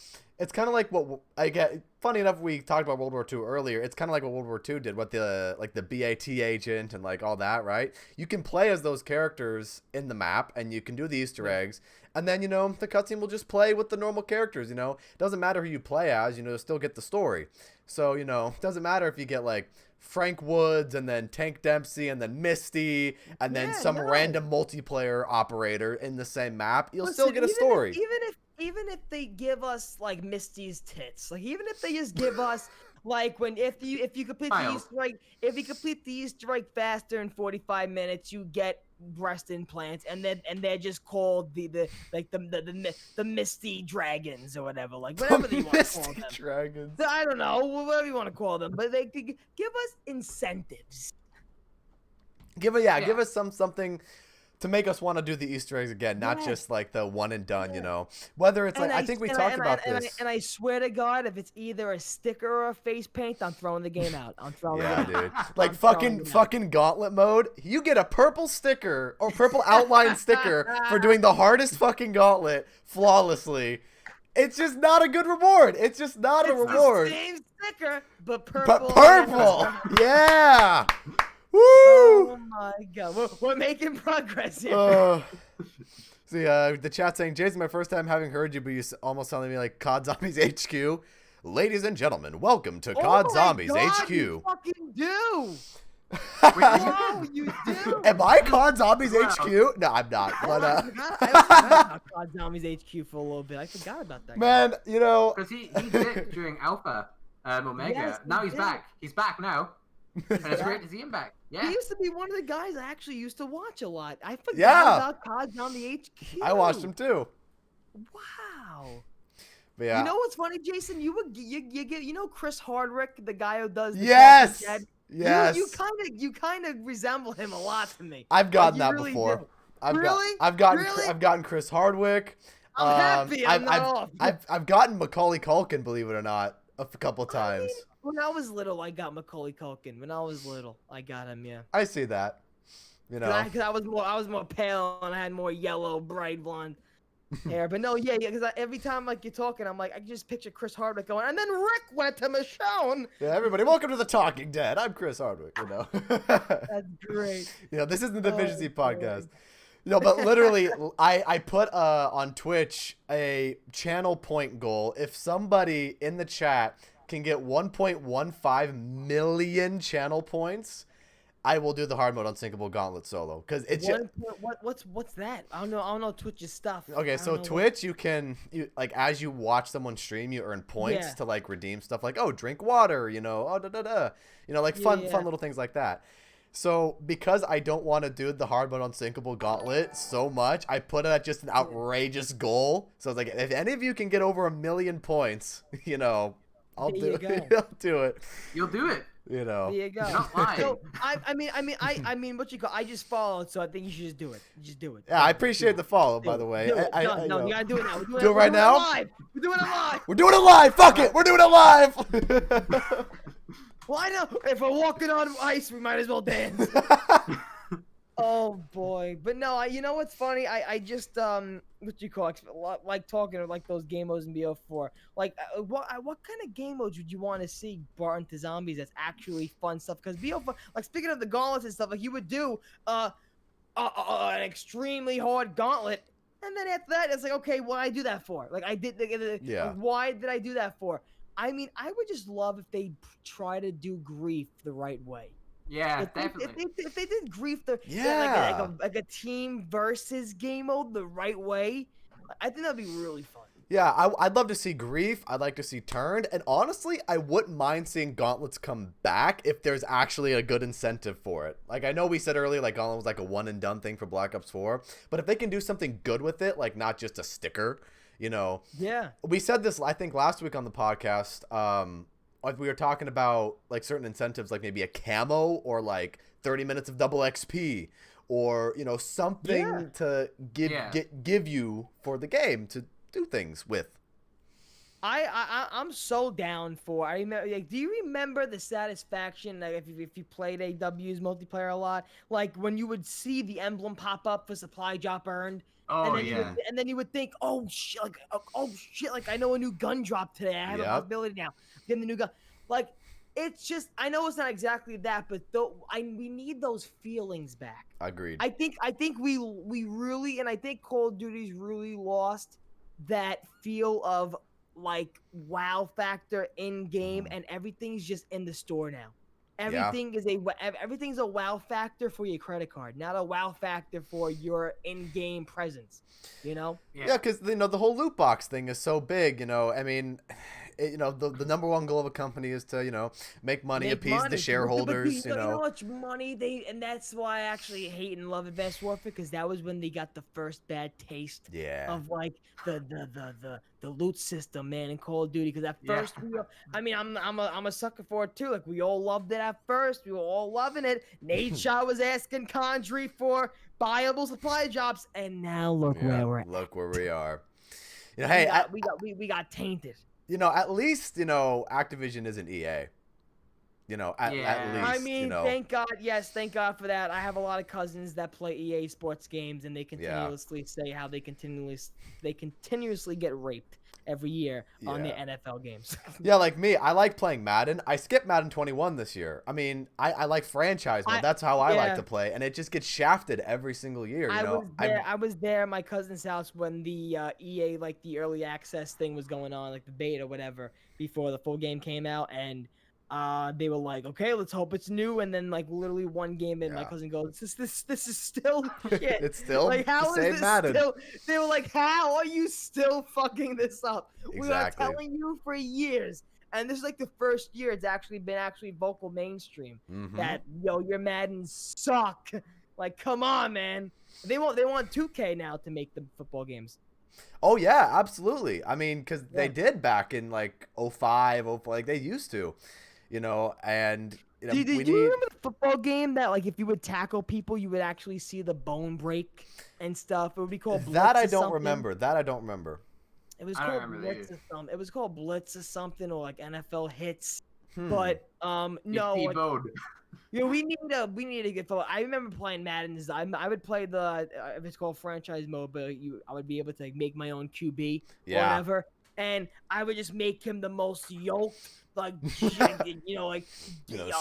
It's kind of like what I get. Funny enough, we talked about World War II earlier. It's kind of like what World War II did, what the BAT agent and like all that, right? You can play as those characters in the map, and you can do the Easter eggs, and then the cutscene will just play with the normal characters. It doesn't matter who you play as. You'll still get the story. So it doesn't matter if you get like Frank Woods and then Tank Dempsey and then Misty and then some random multiplayer operator in the same map. You'll still get a story. Even if they give us like Misty's tits, like even if they just give us like if you complete the Easter egg faster in 45 minutes, you get breast implants, and they're just called the Misty Dragons or whatever, like whatever you want to call them. Dragons. I don't know, whatever you want to call them, but they could give us incentives. Give us something to make us want to do the Easter eggs again, not just like the one and done, Whether it's like, I think we talked about this. And I swear to God, if it's either a sticker or a face paint, I'm throwing the game out. I'm throwing it out. Dude. Like fucking gauntlet mode, you get a purple sticker or purple outline sticker for doing the hardest fucking gauntlet flawlessly. It's just not a good reward. It's just not a reward. The same sticker, but purple. Yeah. Woo! Oh my God, we're making progress here. See, the chat saying, Jason, my first time having heard you, but you almost sounded me like COD Zombies HQ. Ladies and gentlemen, welcome to COD Zombies HQ. You fucking do. Wow, you do. Am I COD Zombies HQ? No, I'm not. But I forgot about COD Zombies HQ for a little bit. I forgot about that. Man, because he did during Alpha, Omega. Yes, now he's back. He's back now. And it's great to see him back. Yeah. He used to be one of the guys I actually used to watch a lot. I forgot about COD on the HQ. I watched him too. Wow. But yeah. You know what's funny, Jason? You get Chris Hardwick, the guy who does the Yes. Yes. You kind of resemble him a lot to me. I've gotten that before. I've gotten Chris Hardwick. I'm happy I'm not off. I've gotten Macaulay Culkin, believe it or not, a couple times. When I was little, I got Macaulay Culkin. When I was little, I got him. Yeah. I see that. Because I was more pale and I had more yellow, bright blonde hair. But no, because every time like you're talking, I'm like I can just picture Chris Hardwick going, and then Rick went to Michonne. Yeah, everybody, welcome to the Talking Dead. I'm Chris Hardwick. That's great. This isn't the Vision Z podcast. But literally, I put on Twitch a channel point goal. If somebody in the chat can get 1.15 million channel points, I will do the hard mode Unsinkable Gauntlet solo. Because it's what's that? I don't know Twitch's stuff. Okay, so Twitch, you like as you watch someone stream, you earn points to like redeem stuff like drink water, fun little things like that. So because I don't want to do the hard mode Unsinkable Gauntlet so much, I put it at just an outrageous goal. So it's like if any of you can get over 1 million points, I'll do it. I'll do it. You'll do it. There you go. You're not lying. So, I mean, what you call? I just followed, so I think you should just do it. Just do it. Yeah, I apprate the follow, by the way. No, you gotta do it now. Do it right now. We're doing it live. We're doing it live. Fuck it. We're doing it live. Well, I know if we're walking on ice, we might as well dance. Oh boy, but no, you know what's funny? I just what you call it, like talking like those game modes in BO4. Like what kind of game modes would you want to see brought into zombies that's actually fun stuff? Because BO4, like speaking of the gauntlets and stuff, like you would do an extremely hard gauntlet, and then after that it's like, okay, what did I do that for? Like I did why did I do that for? I mean, I would just love if they try to do grief the right way. Yeah, definitely. If they did grief like a team versus game mode the right way, I think that'd be really fun. Yeah, I'd love to see Grief. I'd like to see Turned. And honestly, I wouldn't mind seeing Gauntlets come back if there's actually a good incentive for it. Like, I know we said earlier, like, Gauntlet was like a one-and-done thing for Black Ops 4. But if they can do something good with it, like, not just a sticker, you know. Yeah. We said this, I think, last week on the podcast. Like, we were talking about, like, certain incentives, like maybe a camo or, like, 30 minutes of double XP. Or, you know, something to give you for the game to do things with. I'm so down for. I remember. Like, do you remember the satisfaction that if you played AW's multiplayer a lot, like when you would see the emblem pop up for supply drop earned, Oh, and then you would think, oh shit, like I know a new gun drop today. I have a possibility now. Getting the new gun, like. It's just, I know it's not exactly that, but we need those feelings back. Agreed. I think we really, and I think Call of Duty's really lost that feel of like wow factor in game, and everything's just in the store now. Everything's a wow factor for your credit card, not a wow factor for your in-game presence. You know? Yeah, because you know the whole loot box thing is so big. You know, I mean. You know, the number one goal of a company is to, you know, make money, appease the shareholders, you know. You know how much money and that's why I actually hate and love Advanced Warfare, because that was when they got the first bad taste of like the loot system, man, in Call of Duty. Because at first I mean, I'm a sucker for it too. Like, we all loved it at first, we were all loving it. Nate Shaw was asking Condry for buyable supply drops, and now look where we're at. Look where we are. You know, hey, we got tainted. You know, at least, you know, Activision isn't EA. You know, at least, I mean, you know. thank God. Yes, thank God for that. I have a lot of cousins that play EA sports games, and they continuously say how they continuously get raped every year on the NFL games. Yeah, like me, I like playing Madden. I skipped Madden 21 this year. I mean, I like franchise mode. That's how I like to play, and it just gets shafted every single year. You know, I was there at my cousin's house when the EA, like, the early access thing was going on, like the beta or whatever, before the full game came out, and they were like, okay, let's hope it's new. And then, like, literally one game in, my cousin goes, this is still shit. It's still like, how the same is this Madden. still? They were like, how are you still fucking this up? Exactly. We are telling you for years. And this is like the first year it's actually been vocal mainstream that, yo, your Madden suck. Like, come on, man. They want 2K now to make the football games. Oh yeah, absolutely. I mean, because they did back in like 05, like they used to. You know, and you know, do you remember the football game that, like, if you would tackle people, you would actually see the bone break and stuff? It would be called Blitz. That I don't remember. It was called Blitz or something. It was called Blitz or something, or like NFL Hits. But no, like, you know, we need to get football. I remember playing Madden. I would play the if it's called franchise mode, but I would be able to, like, make my own QB or whatever, and I would just make him the most yoked. Like, you know, like,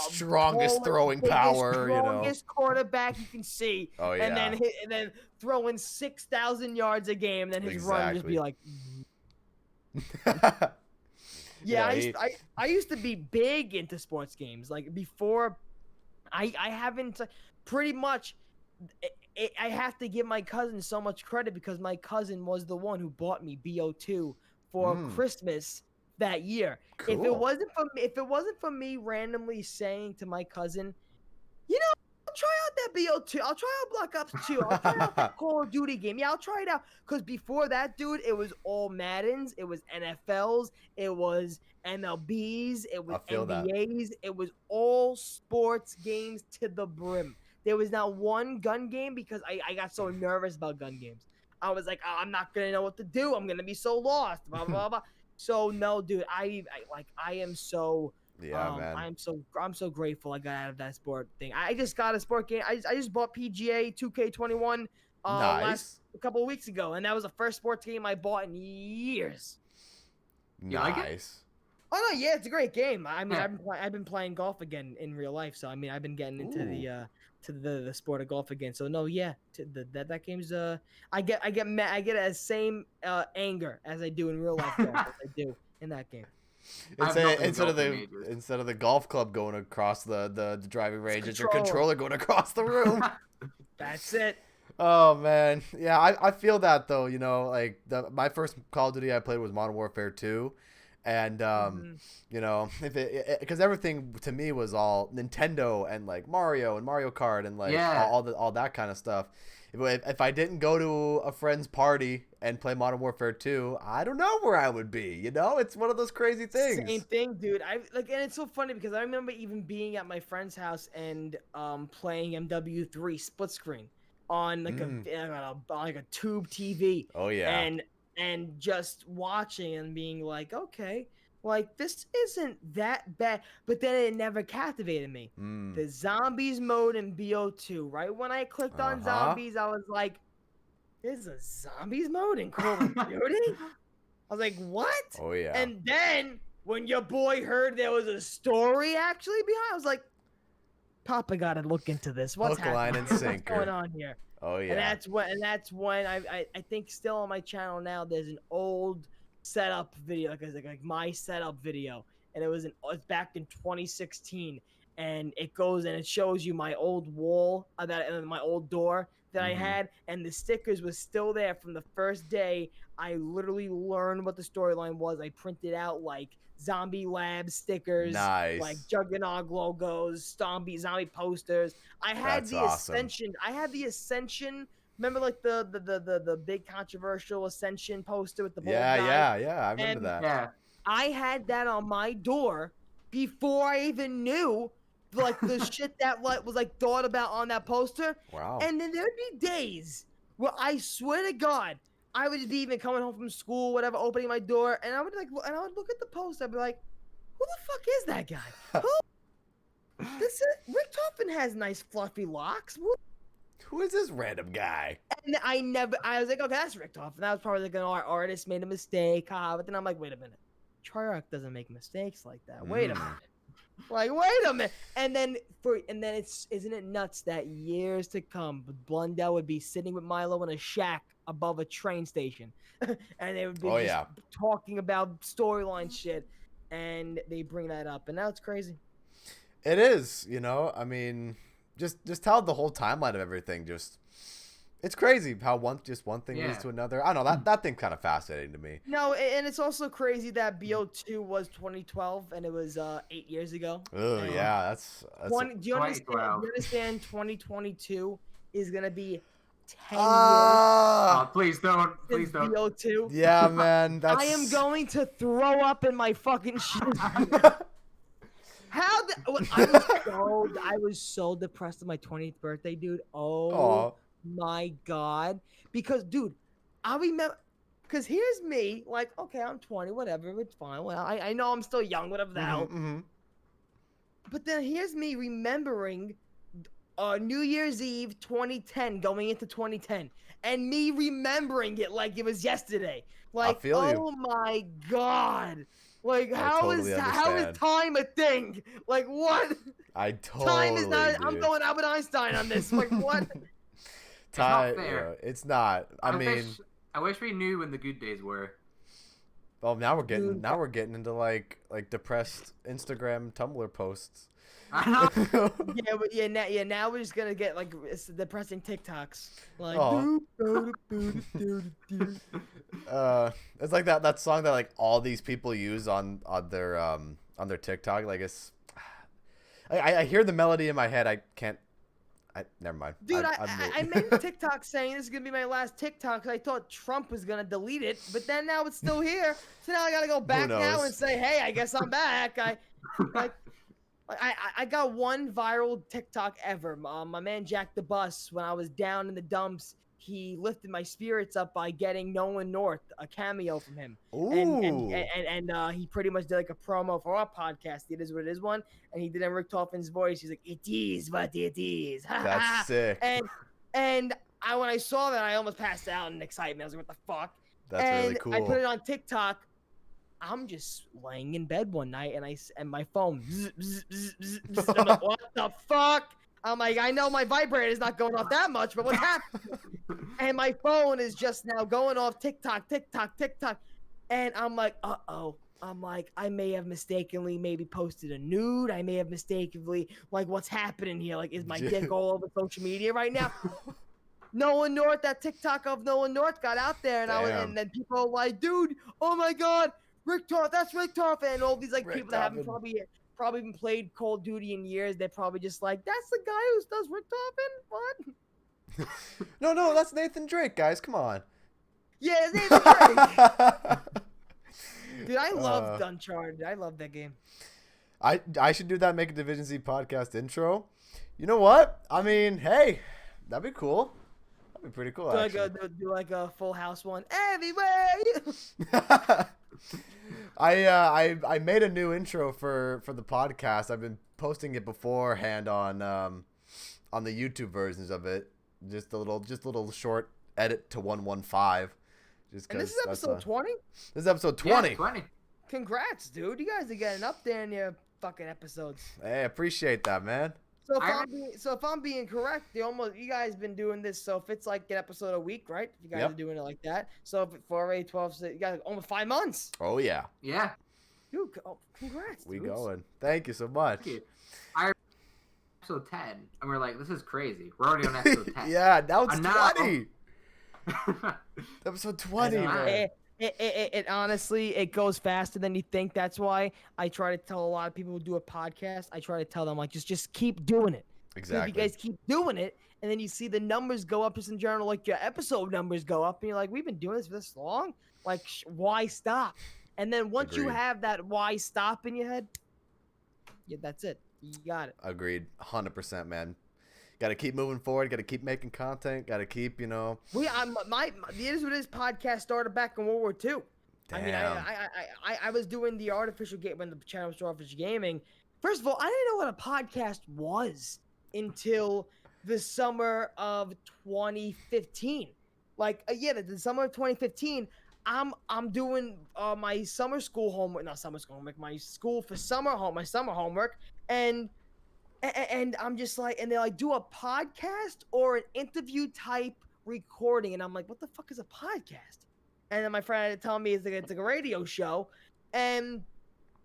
strongest throwing power, strongest quarterback you can see. Oh yeah, and then throwing 6,000 yards a game, and then his run just be like. I used to be big into sports games. Like, before, I haven't pretty much. I have to give my cousin so much credit, because my cousin was the one who bought me BO2 for Christmas that year. Cool. If it wasn't for me randomly saying to my cousin, you know, I'll try out that BO2, I'll try out Black Ops 2, I'll try out that Call of Duty game. Yeah, I'll try it out. Because before that, dude, it was all Maddens, it was NFLs, it was MLBs, it was NBAs, it was all sports games to the brim. There was not one gun game, because I got so nervous about gun games. I was like, oh, I'm not gonna know what to do. I'm gonna be so lost. Blah blah blah. So no, dude, I am so man. I'm so grateful I got out of that sport thing. I just got a sport game. I just bought PGA 2K21 a couple of weeks ago, and that was the first sports game I bought in years. Nice. Oh no, yeah, it's a great game. I mean, I've been playing golf again in real life, so I mean, I've been getting into the sport of golf again. So no, yeah, that game's I get the same anger as I do in real life golf as I do in that game. Instead of the golf club going across the driving range, it's your controller going across the room. That's it. Oh man, yeah, I feel that though. You know, like my first Call of Duty I played was Modern Warfare 2, and you know, if because everything to me was all Nintendo and like Mario and Mario Kart and like all that kind of stuff. If I didn't go to a friend's party and play Modern Warfare 2, I don't know where I would be. You know, it's one of those crazy things. Same thing, dude. I like, and it's so funny because I remember even being at my friend's house and playing MW3 split screen on like a tube TV. Oh yeah. And just watching and being like, okay, like this isn't that bad. But then it never captivated me. The zombies mode in BO2, right when I clicked on zombies, I was like, there's a zombies mode in Call of Duty? I was like, what? Oh yeah. And then when your boy heard there was a story actually behind, I was like, Papa gotta look into this. What's happening? Line, and sinker. What's going on here? Oh yeah. And that's when I think still on my channel now there's an old setup video, like my setup video, and it's back in 2016, and it goes and it shows you my old wall and my old door that I had, and the stickers was still there from the first day. I literally learned what the storyline was. I printed out like Zombie Lab stickers, like Juggernaut logos, zombie posters. I had Ascension. I had the Ascension. Remember, like the big controversial Ascension poster with the bald guy? Yeah. I remember that. Yeah. I had that on my door before I even knew like the shit that was like thought about on that poster. Wow. And then there'd be days where I swear to God, I would be even coming home from school, whatever, opening my door, and I would look at the poster. I'd be like, "Who the fuck is that guy? Rick Toffin has nice fluffy locks. Who is this random guy?" And I was like, "Okay, that's Rick Toffin. That was probably like an artist made a mistake." But then I'm like, "Wait a minute, Treyarch doesn't make mistakes like that. Wait a minute." Like, wait a minute. And then isn't it nuts that years to come, Blundell would be sitting with Milo in a shack above a train station, and they would be talking about storyline shit, and they bring that up, and now it's crazy. It is, you know. I mean, just how the whole timeline of everything it's crazy how one thing leads to another. I don't know, that thing's kind of fascinating to me. No, and it's also crazy that BO2 was 2012 and it was 8 years ago. Oh yeah, that's do you understand 2022 is gonna be 10 years? Please don't. BO2. Yeah, man. I am going to throw up in my fucking shit. I was so depressed on my 20th birthday, dude. Oh my God. Because, dude, I remember, because here's me, like, okay, I'm 20, whatever, it's fine. Well, I know I'm still young, whatever the hell. But then here's me remembering New Year's Eve 2010, going into 2010, and me remembering it like it was yesterday. Like, oh my God. Like, how is time a thing? Like, what? I totally Time is not, dude. I'm going Albert Einstein on this. Like, what? Time, it's not. I mean, I wish we knew when the good days were. Well, now we're getting into like depressed Instagram, Tumblr posts. Now we're just gonna get like depressing TikToks. Like, it's like that song that like all these people use on their TikTok. Like I hear the melody in my head. I can't. Never mind. Dude, I made a TikTok saying this is going to be my last TikTok because I thought Trump was going to delete it. But then now it's still here. So now I got to go back now and say, hey, I guess I'm back. I got one viral TikTok ever. My man Jack the Bus, when I was down in the dumps, he lifted my spirits up by getting Nolan North, a cameo from him. Ooh. And he pretty much did like a promo for our podcast, It Is What It Is one, and he did it in Rick Toffin's voice. He's like, it is what it is. That's sick. And when I saw that, I almost passed out in excitement. I was like, what the fuck? That's really cool. I put it on TikTok. I'm just laying in bed one night, and my phone, I'm like, what the fuck? I'm like, I know my vibrator is not going off that much, but what's happening? And my phone is just now going off TikTok. And I'm like, uh-oh. I'm like, I may have mistakenly maybe posted a nude. I may have mistakenly, like, what's happening here? Like, is my dick all over social media right now? Nolan North, that TikTok of Nolan North got out there, and then people are like, dude, oh my God, Rick Toth, that's Rick Toth, and all these like people that haven't probably been played Call of Duty in years, they're probably just like, that's the guy who does Rick Toth, what? No, that's Nathan Drake, guys. Come on. Yeah, it's Nathan Drake. Dude, I loved Uncharted. I love that game. I should do that. Make a Division Z podcast intro. You know what? I mean, hey, that'd be cool. That'd be pretty cool. Do like a Full House one everywhere. I made a new intro for the podcast. I've been posting it beforehand on the YouTube versions of it. Just a little short edit to 115. And this is episode 20? This is episode 20. Yeah, 20. Congrats, dude. You guys are getting up there in your fucking episodes. Hey, I appreciate that, man. So if I'm being correct, you guys been doing this. So if it's like an episode a week, right? If you guys are doing it like that. So if for 8, 12, so you guys almost 5 months. Oh yeah. Yeah. Dude, congrats. We going. Thank you so much. Thank you. Episode 10, and we're like, this is crazy. We're already on episode 10. Yeah, now it's 20. Episode 20. It honestly, it goes faster than you think. That's why I try to tell a lot of people who do a podcast, I try to tell them, like, just keep doing it. Exactly. If you guys keep doing it, and then you see the numbers go up just in general, like your episode numbers go up, and you're like, we've been doing this for this long? Like, why stop? And then once you have that why stop in your head, yeah, that's it. You got it. Agreed. 100%, man. Got to keep moving forward. Got to keep making content. Got to keep, the It Is What It Is podcast started back in World War II. Damn. I mean, I was doing the artificial game when the channel was artificial gaming. First of all, I didn't know what a podcast was until the summer of 2015. Like, the summer of 2015. I'm doing my summer school homework, not summer school homework, my school for my summer homework, and I'm just like, and they're like, do a podcast or an interview type recording, and I'm like, what the fuck is a podcast? And then my friend had to tell me it's like a radio show, and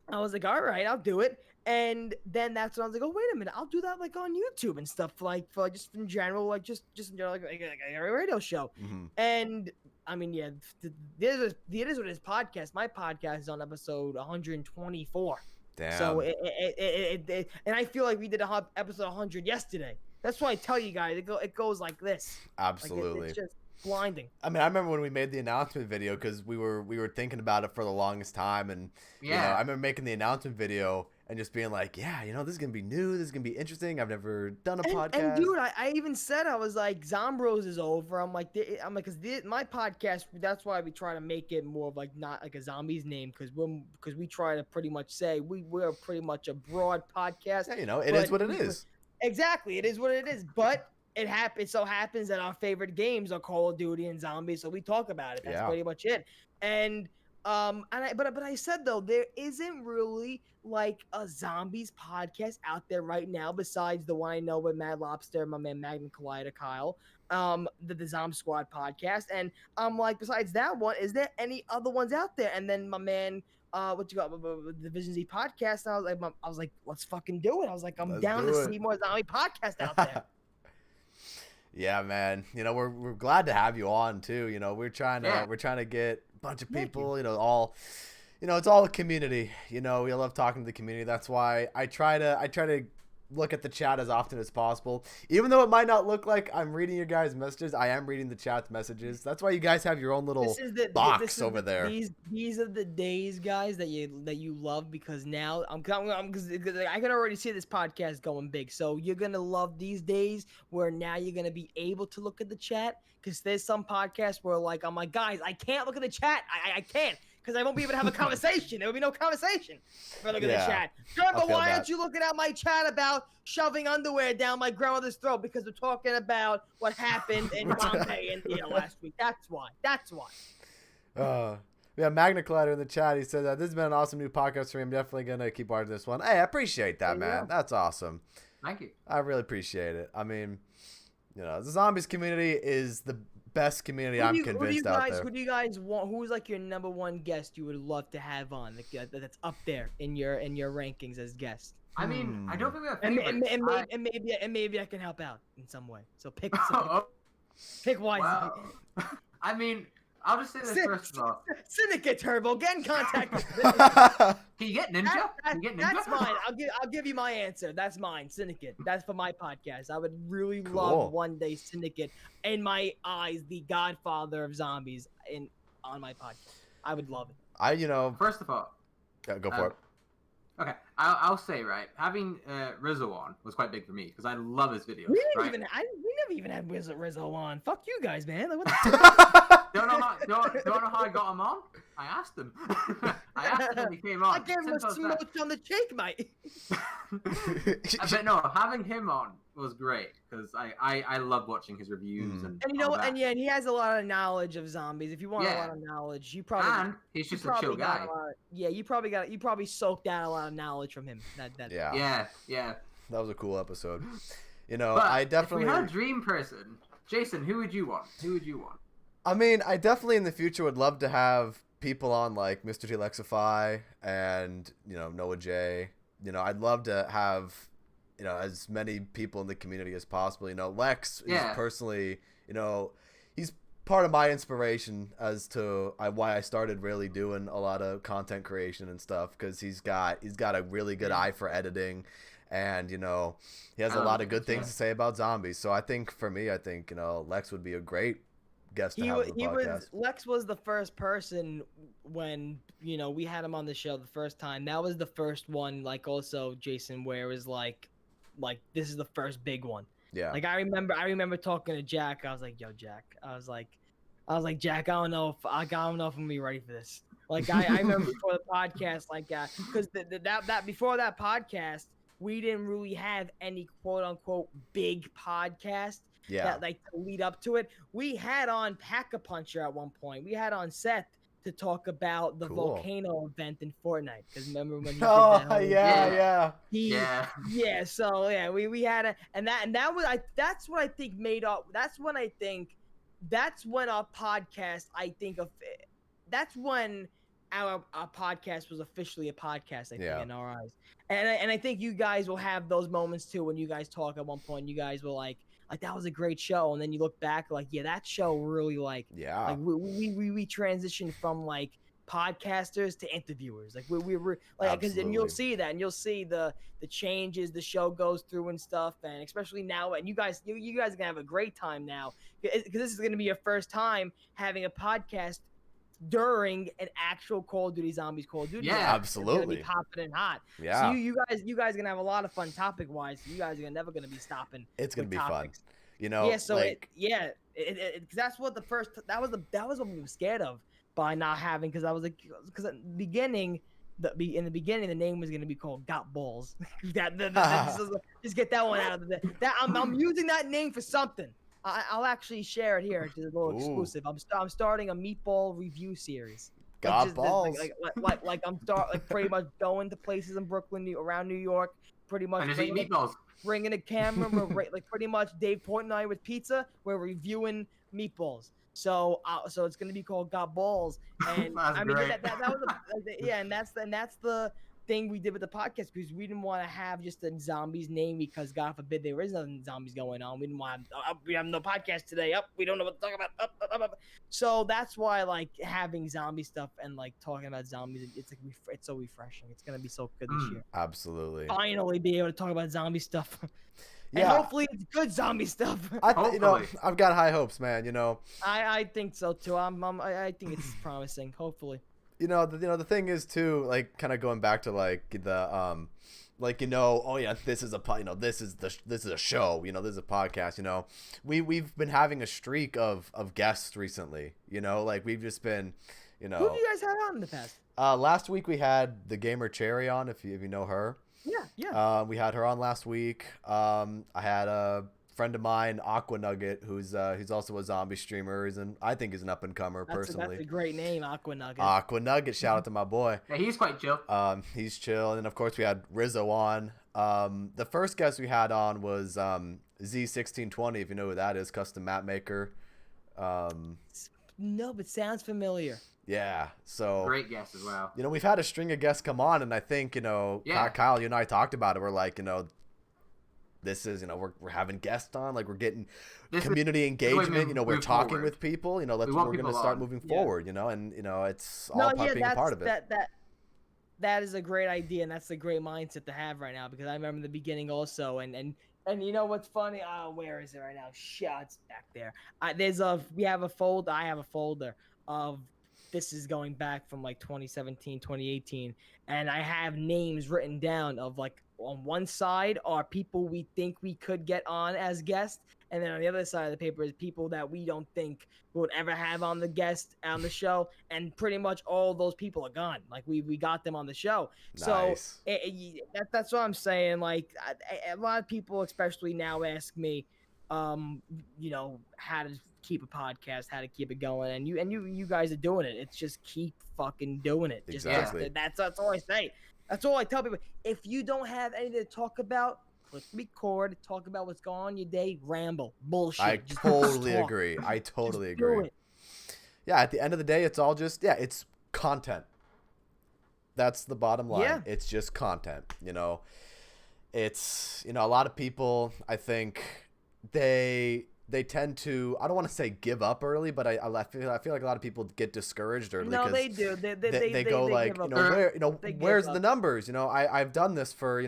I was like, all right, I'll do it. And then that's when I was like, oh, wait a minute, I'll do that like on YouTube and stuff, like for like just in general, like just in general, like a radio show. Mm-hmm. And I mean, yeah, the It Is What It Is podcast. My podcast is on episode 124. Damn. So and I feel like we did episode 100 yesterday. That's why I tell you guys, it goes like this. Absolutely. Like it's just blinding. I mean, I remember when we made the announcement video because we were thinking about it for the longest time, and I remember making the announcement video and just being like, yeah, this is gonna be new, this is gonna be interesting. I've never done a podcast. And dude, I even said, I was like, Zombros is over. I'm like, because my podcast, that's why we try to make it more of like not like a zombies name, because we try to pretty much say we're pretty much a broad podcast. Yeah, it is what it is. Exactly, it is what it is. But it so happens that our favorite games are Call of Duty and Zombies, so we talk about it. That's pretty much it. And but I said though, there isn't really like a zombies podcast out there right now besides the one I know with Mad Lobster, my man Magnum Collider Kyle, the Zom Squad podcast. And I'm like, besides that one, is there any other ones out there? And then my man, what you got, the Division Z podcast? And I was like, let's fucking do it. I was like, I'm down to see more zombie podcasts out there. Yeah, man. We're glad to have you on too. We're trying to get a bunch of people. It's all a community. We love talking to the community. That's why I try to look at the chat as often as possible. Even though it might not look like I'm reading your guys' messages, I am reading the chat's messages. That's why you guys have your own little box over there. These are the days, guys, that you love, because now because I can already see this podcast going big. So you're gonna love these days where now you're gonna be able to look at the chat, because there's some podcasts where I'm like, guys, I can't look at the chat. I can't. Because I won't be able to have a conversation. There will be no conversation if I look at the chat. Grandma, why aren't you looking at my chat about shoving underwear down my grandmother's throat? Because we're talking about what happened in Bombay, India last week. That's why. We have Magna Collider in the chat. He said, this has been an awesome new podcast for me. I'm definitely going to keep watching this one. Hey, I appreciate that, man. That's awesome. Thank you. I really appreciate it. I mean, the zombies community is the best community, I'm convinced, out there. Who do you guys want? Who's like your number one guest you would love to have on that's up there in your rankings as guest? I mean, I don't think we have and maybe I can help out in some way. So pick something. Pick wisely. Well, I mean, I'll just say this first of all. Syndicate Turbo, get in contact with me. Can you get Ninja? That's mine. I'll give you my answer. That's mine. Syndicate. That's for my podcast. I would really love one day Syndicate. In my eyes, the godfather of zombies on my podcast. I would love it. First of all, go for it. Okay, I'll say, right, having Rizzo on was quite big for me because I love his videos. We right? never even had Rizzo on. Fuck you guys, man. Like, what the don't know how I got him on? I asked him. I asked him when he came on. I gave him a smooch on the cheek, mate. But no, having him on was great because I love watching his reviews and you know what? And he has a lot of knowledge of zombies. If you want a lot of knowledge, you probably and he's just a chill guy. You probably soaked out a lot of knowledge from him. Yeah. That was a cool episode. But I definitely. If we had a dream person, Jason, who would you want? I mean, I definitely in the future would love to have people on like Mr. T Lexify and Noah J. I'd love to have as many people in the community as possible. Lex is personally, he's part of my inspiration as to why I started really doing a lot of content creation and stuff, because he's got a really good eye for editing, and he has a lot of good things to say about zombies. So I think Lex would be a great guest to have on the podcast. Lex was the first person when we had him on the show the first time. That was the first one, like also Jason, where it was like this is the first big one. Yeah. Like I remember talking to Jack. I was like, yo, Jack. I was like, Jack, I don't know if I'm gonna be ready for this. Like I remember before the podcast, because that before that podcast, we didn't really have any quote unquote big podcast. Yeah. That to lead up to it. We had on Pack-a-Puncher at one point. We had on Seth to talk about the volcano event in Fortnite. Because remember when he did that whole we had a that's what I think made up. That's when our podcast, that's when our podcast was officially a podcast, I think, in our eyes. And I think you guys will have those moments too when you guys talk at one point. You guys will like that was a great show, and then you look back that show really we transitioned from podcasters to interviewers. We were because then you'll see that, and you'll see the changes the show goes through and stuff, and especially now, and you guys are gonna have a great time now because this is gonna be your first time having a podcast during an actual Call of Duty Zombies Call of Duty. Yeah, absolutely. It's gonna be popping and hot. Yeah. So you guys are gonna have a lot of fun topic wise. You guys are never gonna be stopping. It's gonna be topics. fun. Yeah. So that's what that was what we were scared of by not having, because I was like, because in the beginning the name was gonna be called Got Balls. Just get that one out of that. I'm using that name for something. I'll actually share it here. It's a little exclusive. I'm starting a meatball review series. Got balls. I'm pretty much going to places in Brooklyn, around New York, pretty much bringing a camera. We're pretty much Dave Portnoy and I with pizza. We're reviewing meatballs. So it's gonna be called Got Balls, and I mean that was and that's the thing we did with the podcast, because we didn't want to have just a zombies name, because God forbid there is nothing zombies going on. We didn't want we have no podcast today. We don't know what to talk about. So that's why having zombie stuff and talking about zombies, it's so refreshing. It's gonna be so good this year. Absolutely. Finally be able to talk about zombie stuff. Yeah. And hopefully it's good zombie stuff. I've got high hopes, man. I think so too. I think it's promising. Hopefully. The thing is too, kind of going back to the this is a this is a show, this is a podcast. We've been having a streak of guests recently. We've just been, Who have you guys had on in the past? Last week we had the gamer Cherry on, if you know her. Yeah. We had her on last week. I had a friend of mine, Aqua Nugget, who's also a zombie streamer. I think he's an up and comer personally. That's a great name, Aqua Nugget. Aqua Nugget, shout out to my boy. Yeah, he's quite chill. He's chill, and then of course we had Rizzo on. The first guest we had on was Z1620, if you know who that is, custom map maker. No, but sounds familiar. Yeah, so great guest as well. We've had a string of guests come on, and I think Kyle, you and I talked about it. We're like, this is, we're having guests on, like we're getting community engagement, we're talking with people, we're going to start moving forward, and it's all about being a part of it. That is a great idea, and that's a great mindset to have right now, because I remember in the beginning also, and you know what's funny? Oh, where is it right now? Shit, it's back there. I have a folder of, this is going back from like 2017, 2018, and I have names written down of, like, on one side are people we think we could get on as guests, and then on the other side of the paper is people that we don't think we'll ever have on the show, and pretty much all those people are gone. Like, we got them on the show. Nice. So that's what I'm saying. Like, a lot of people, especially now, ask me, how to keep a podcast, how to keep it going, and you guys are doing it. It's just keep fucking doing it. Exactly. That's all I say. That's all I tell people. If you don't have anything to talk about, click record, talk about what's going on in your day, ramble, bullshit. I totally agree. I totally agree. Yeah, at the end of the day, it's all just, it's content. That's the bottom line. Yeah. It's just content, It's, a lot of people, I think, they tend to, I don't want to say give up early, but I feel like a lot of people get discouraged early. No, they do. They go like, where's the numbers? I've done this for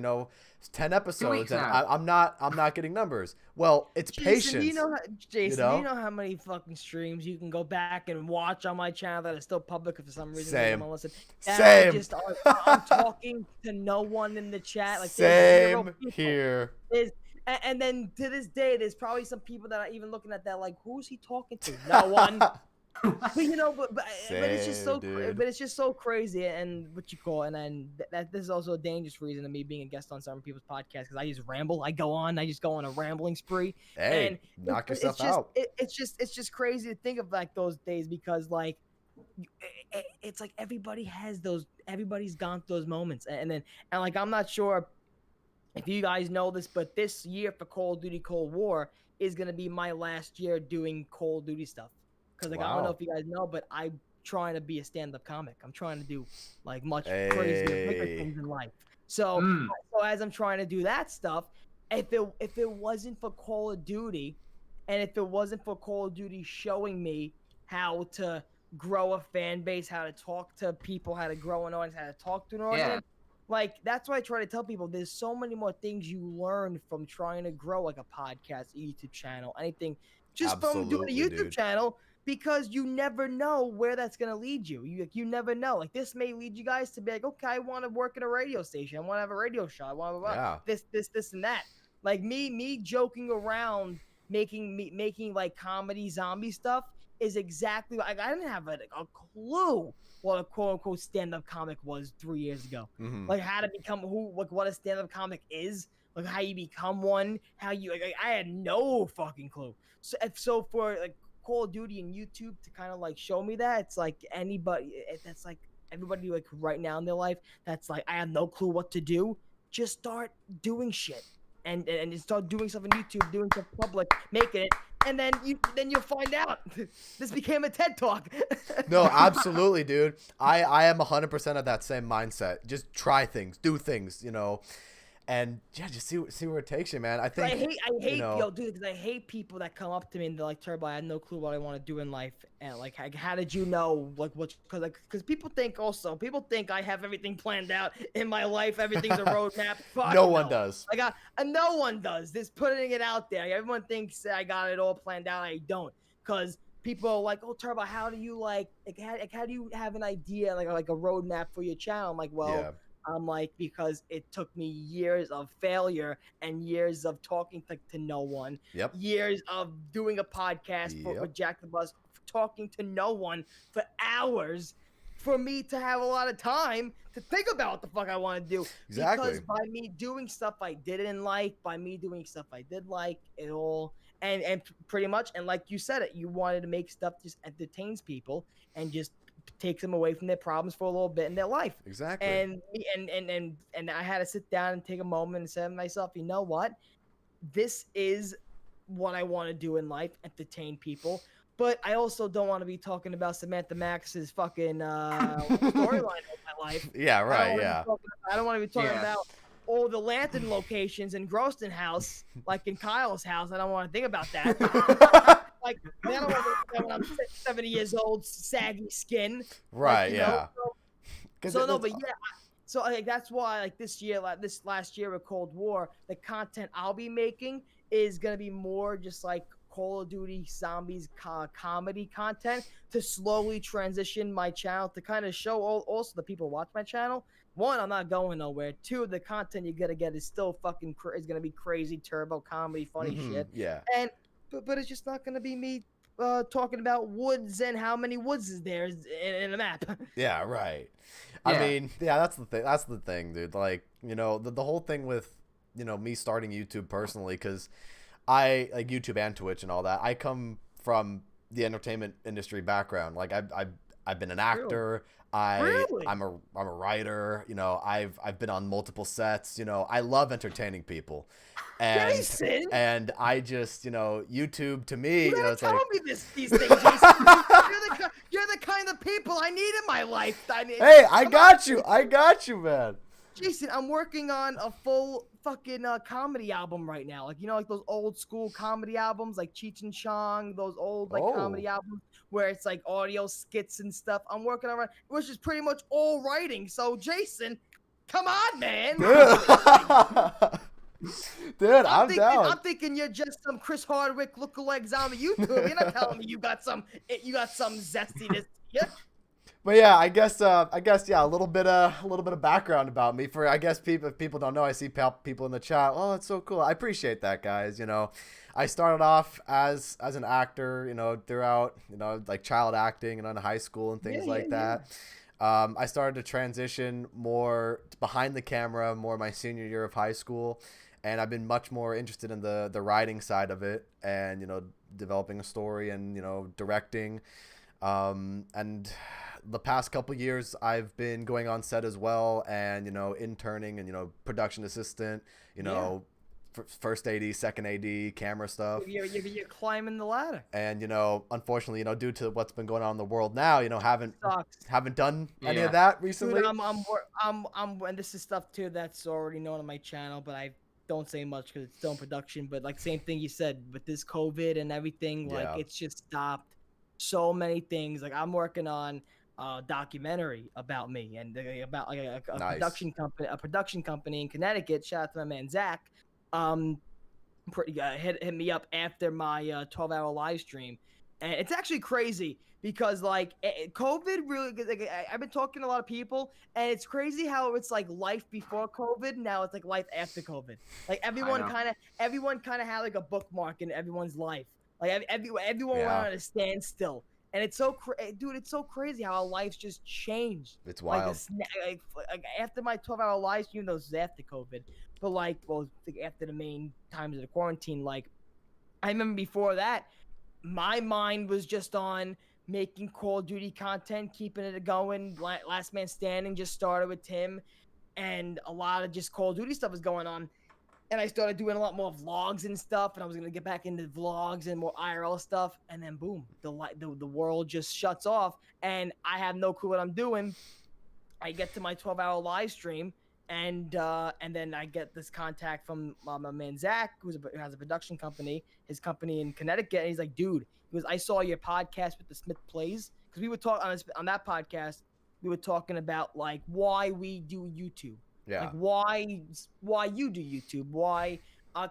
10 episodes and I'm not getting numbers. Well, it's patience. Jason, do you know how many fucking streams you can go back and watch on my channel that are still public if for some reason Same. you listen? Same. I'm talking to no one in the chat. Like, same here. And then to this day, there's probably some people that are even looking at that like, who's he talking to? No one. But it's just so, but it's just so crazy, and what you call, and then this is also a dangerous reason of me being a guest on some people's podcasts, because I just ramble. I go on a rambling spree. Hey, and knock yourself out. It's just crazy to think of like those days, because like it's like everybody's gone through those moments, and like, I'm not sure if you guys know this, but this year for Call of Duty Cold War is going to be my last year doing Call of Duty stuff. Because, like, I don't know if you guys know, but I'm trying to be a stand-up comic. I'm trying to do, like, much crazier, bigger things in life. So as I'm trying to do that stuff, if it wasn't for Call of Duty, and if it wasn't for Call of Duty showing me how to grow a fan base, how to talk to people, how to grow an audience, how to talk to an audience, like, that's why I try to tell people there's so many more things you learn from trying to grow, like, a podcast, a YouTube channel, anything, just from doing a YouTube channel, because you never know where that's going to lead you. You never know. Like, this may lead you guys to be like, okay, I want to work at a radio station. I want to have a radio show. I want to this and that. Like, me joking around, making like comedy zombie stuff is exactly like, I didn't have a clue what a quote-unquote stand-up comic was 3 years ago. Mm-hmm. Like, how to become what a stand-up comic is, like how you become one, how you like I had no fucking clue. So for like Call of Duty and YouTube to kind of like show me that, it's like that's like everybody like right now in their life that's like, I have no clue what to do, just start doing shit and start doing stuff on YouTube, doing stuff public, making it, and then you'll find out. This became a TED Talk. No, absolutely, dude. I am 100% of that same mindset. Just try things, do things, and just see where it takes you, man. I think I hate dude, because I hate people that come up to me and they're like, Turbo, I had no clue what I want to do in life, and like, how did you know, like, what? Because people think I have everything planned out in my life, everything's a roadmap. No one does. No one does. This putting it out there. Everyone thinks I got it all planned out. I don't, because people are like, oh, Turbo, how do you how do you have an idea, like a roadmap for your channel? I'm like, well. Yeah. I'm like, because it took me years of failure and years of talking to no one. Yep. Years of doing a podcast with Jack the Buzz, talking to no one for hours, for me to have a lot of time to think about what the fuck I want to do. Exactly. Because by me doing stuff I didn't like, by me doing stuff I did like, it all, and pretty much, and like you said it, you wanted to make stuff just entertains people and just takes them away from their problems for a little bit in their life. Exactly. And I had to sit down and take a moment and say to myself, you know what? This is what I want to do in life, entertain people. But I also don't want to be talking about Samantha Max's fucking storyline of my life. Yeah, right, I don't want to be talking about all the lantern locations in Groston House, like in Kyle's house. I don't want to think about that. Like, I don't want to think about when I'm 70 years old, saggy skin. Right, like, yeah. But yeah. So like that's why like this last year with Cold War, the content I'll be making is gonna be more just like Call of Duty Zombies comedy content to slowly transition my channel to kind of show also the people who watch my channel. One, I'm not going nowhere. Two, the content you're gonna get is still fucking is gonna be crazy turbo comedy, funny shit. Yeah. And but it's just not gonna be me talking about woods and how many woods is there in a map. Yeah, right. I mean, yeah, that's the thing. That's the thing, dude. Like, you know, the whole thing with, you know, me starting YouTube personally, because I like YouTube and Twitch and all that. I come from the entertainment industry background. Like, I've been an actor. Really? I'm a writer. You know, I've been on multiple sets. You know, I love entertaining people. Jason! And I just, you know, YouTube to me, you know, it's like, me these things, Jason. You're the kind of people I need in my life. Hey, I got you, man. Jason, I'm working on a full fucking comedy album right now. Like, you know, like those old school comedy albums, like Cheech and Chong, those old like comedy albums where it's like audio skits and stuff. I'm working on it, which is pretty much all writing. So, Jason, come on, man. Dude, I'm down. I'm thinking you're just some Chris Hardwick lookalikes on the YouTube. You're not telling me you got some zestiness. Yeah. But yeah, I guess yeah, a little bit of background about me. For I guess if people don't know, I see people in the chat. Oh, that's so cool. I appreciate that, guys. You know, I started off as an actor. You know, throughout like child acting and in high school and things like that. I started to transition more behind the camera more my senior year of high school. And I've been much more interested in the writing side of it and, you know, developing a story and, you know, directing. And the past couple years I've been going on set as well and, you know, interning and, you know, production assistant, you know, first AD, second AD, camera stuff. You're climbing the ladder. And, you know, unfortunately, you know, due to what's been going on in the world now, you know, haven't done any of that recently. Dude, I'm and this is stuff too that's already known on my channel, but I don't say much because it's still in production. But like same thing you said with this COVID and everything, like it's just stopped so many things. Like I'm working on a documentary about me and about like a production company in Connecticut. Shout out to my man Zach. Hit me up after my 12-hour live stream, and it's actually crazy because like COVID really. Like, I've been talking to a lot of people, and it's crazy how it's like life before COVID. Now it's like life after COVID. Like everyone kind of had like a bookmark in everyone's life. Like everyone went on a standstill. And it's so dude, it's so crazy how our lives just changed. It's wild. Like after my 12-hour live stream, those was after COVID, but like, well, after the main times of the quarantine, like, I remember before that, my mind was just on making Call of Duty content, keeping it going. Last Man Standing just started with Tim, and a lot of just Call of Duty stuff was going on. And I started doing a lot more vlogs and stuff, and I was gonna get back into vlogs and more IRL stuff. And then boom, the world just shuts off, and I have no clue what I'm doing. I get to my 12-hour live stream, and then I get this contact from my man Zach, who has a production company, his company in Connecticut, and he's like, "Dude," he goes, "I saw your podcast with the Smith Plays," because we would talk on that podcast. We were talking about like why we do YouTube. Yeah. Like why you do YouTube? Why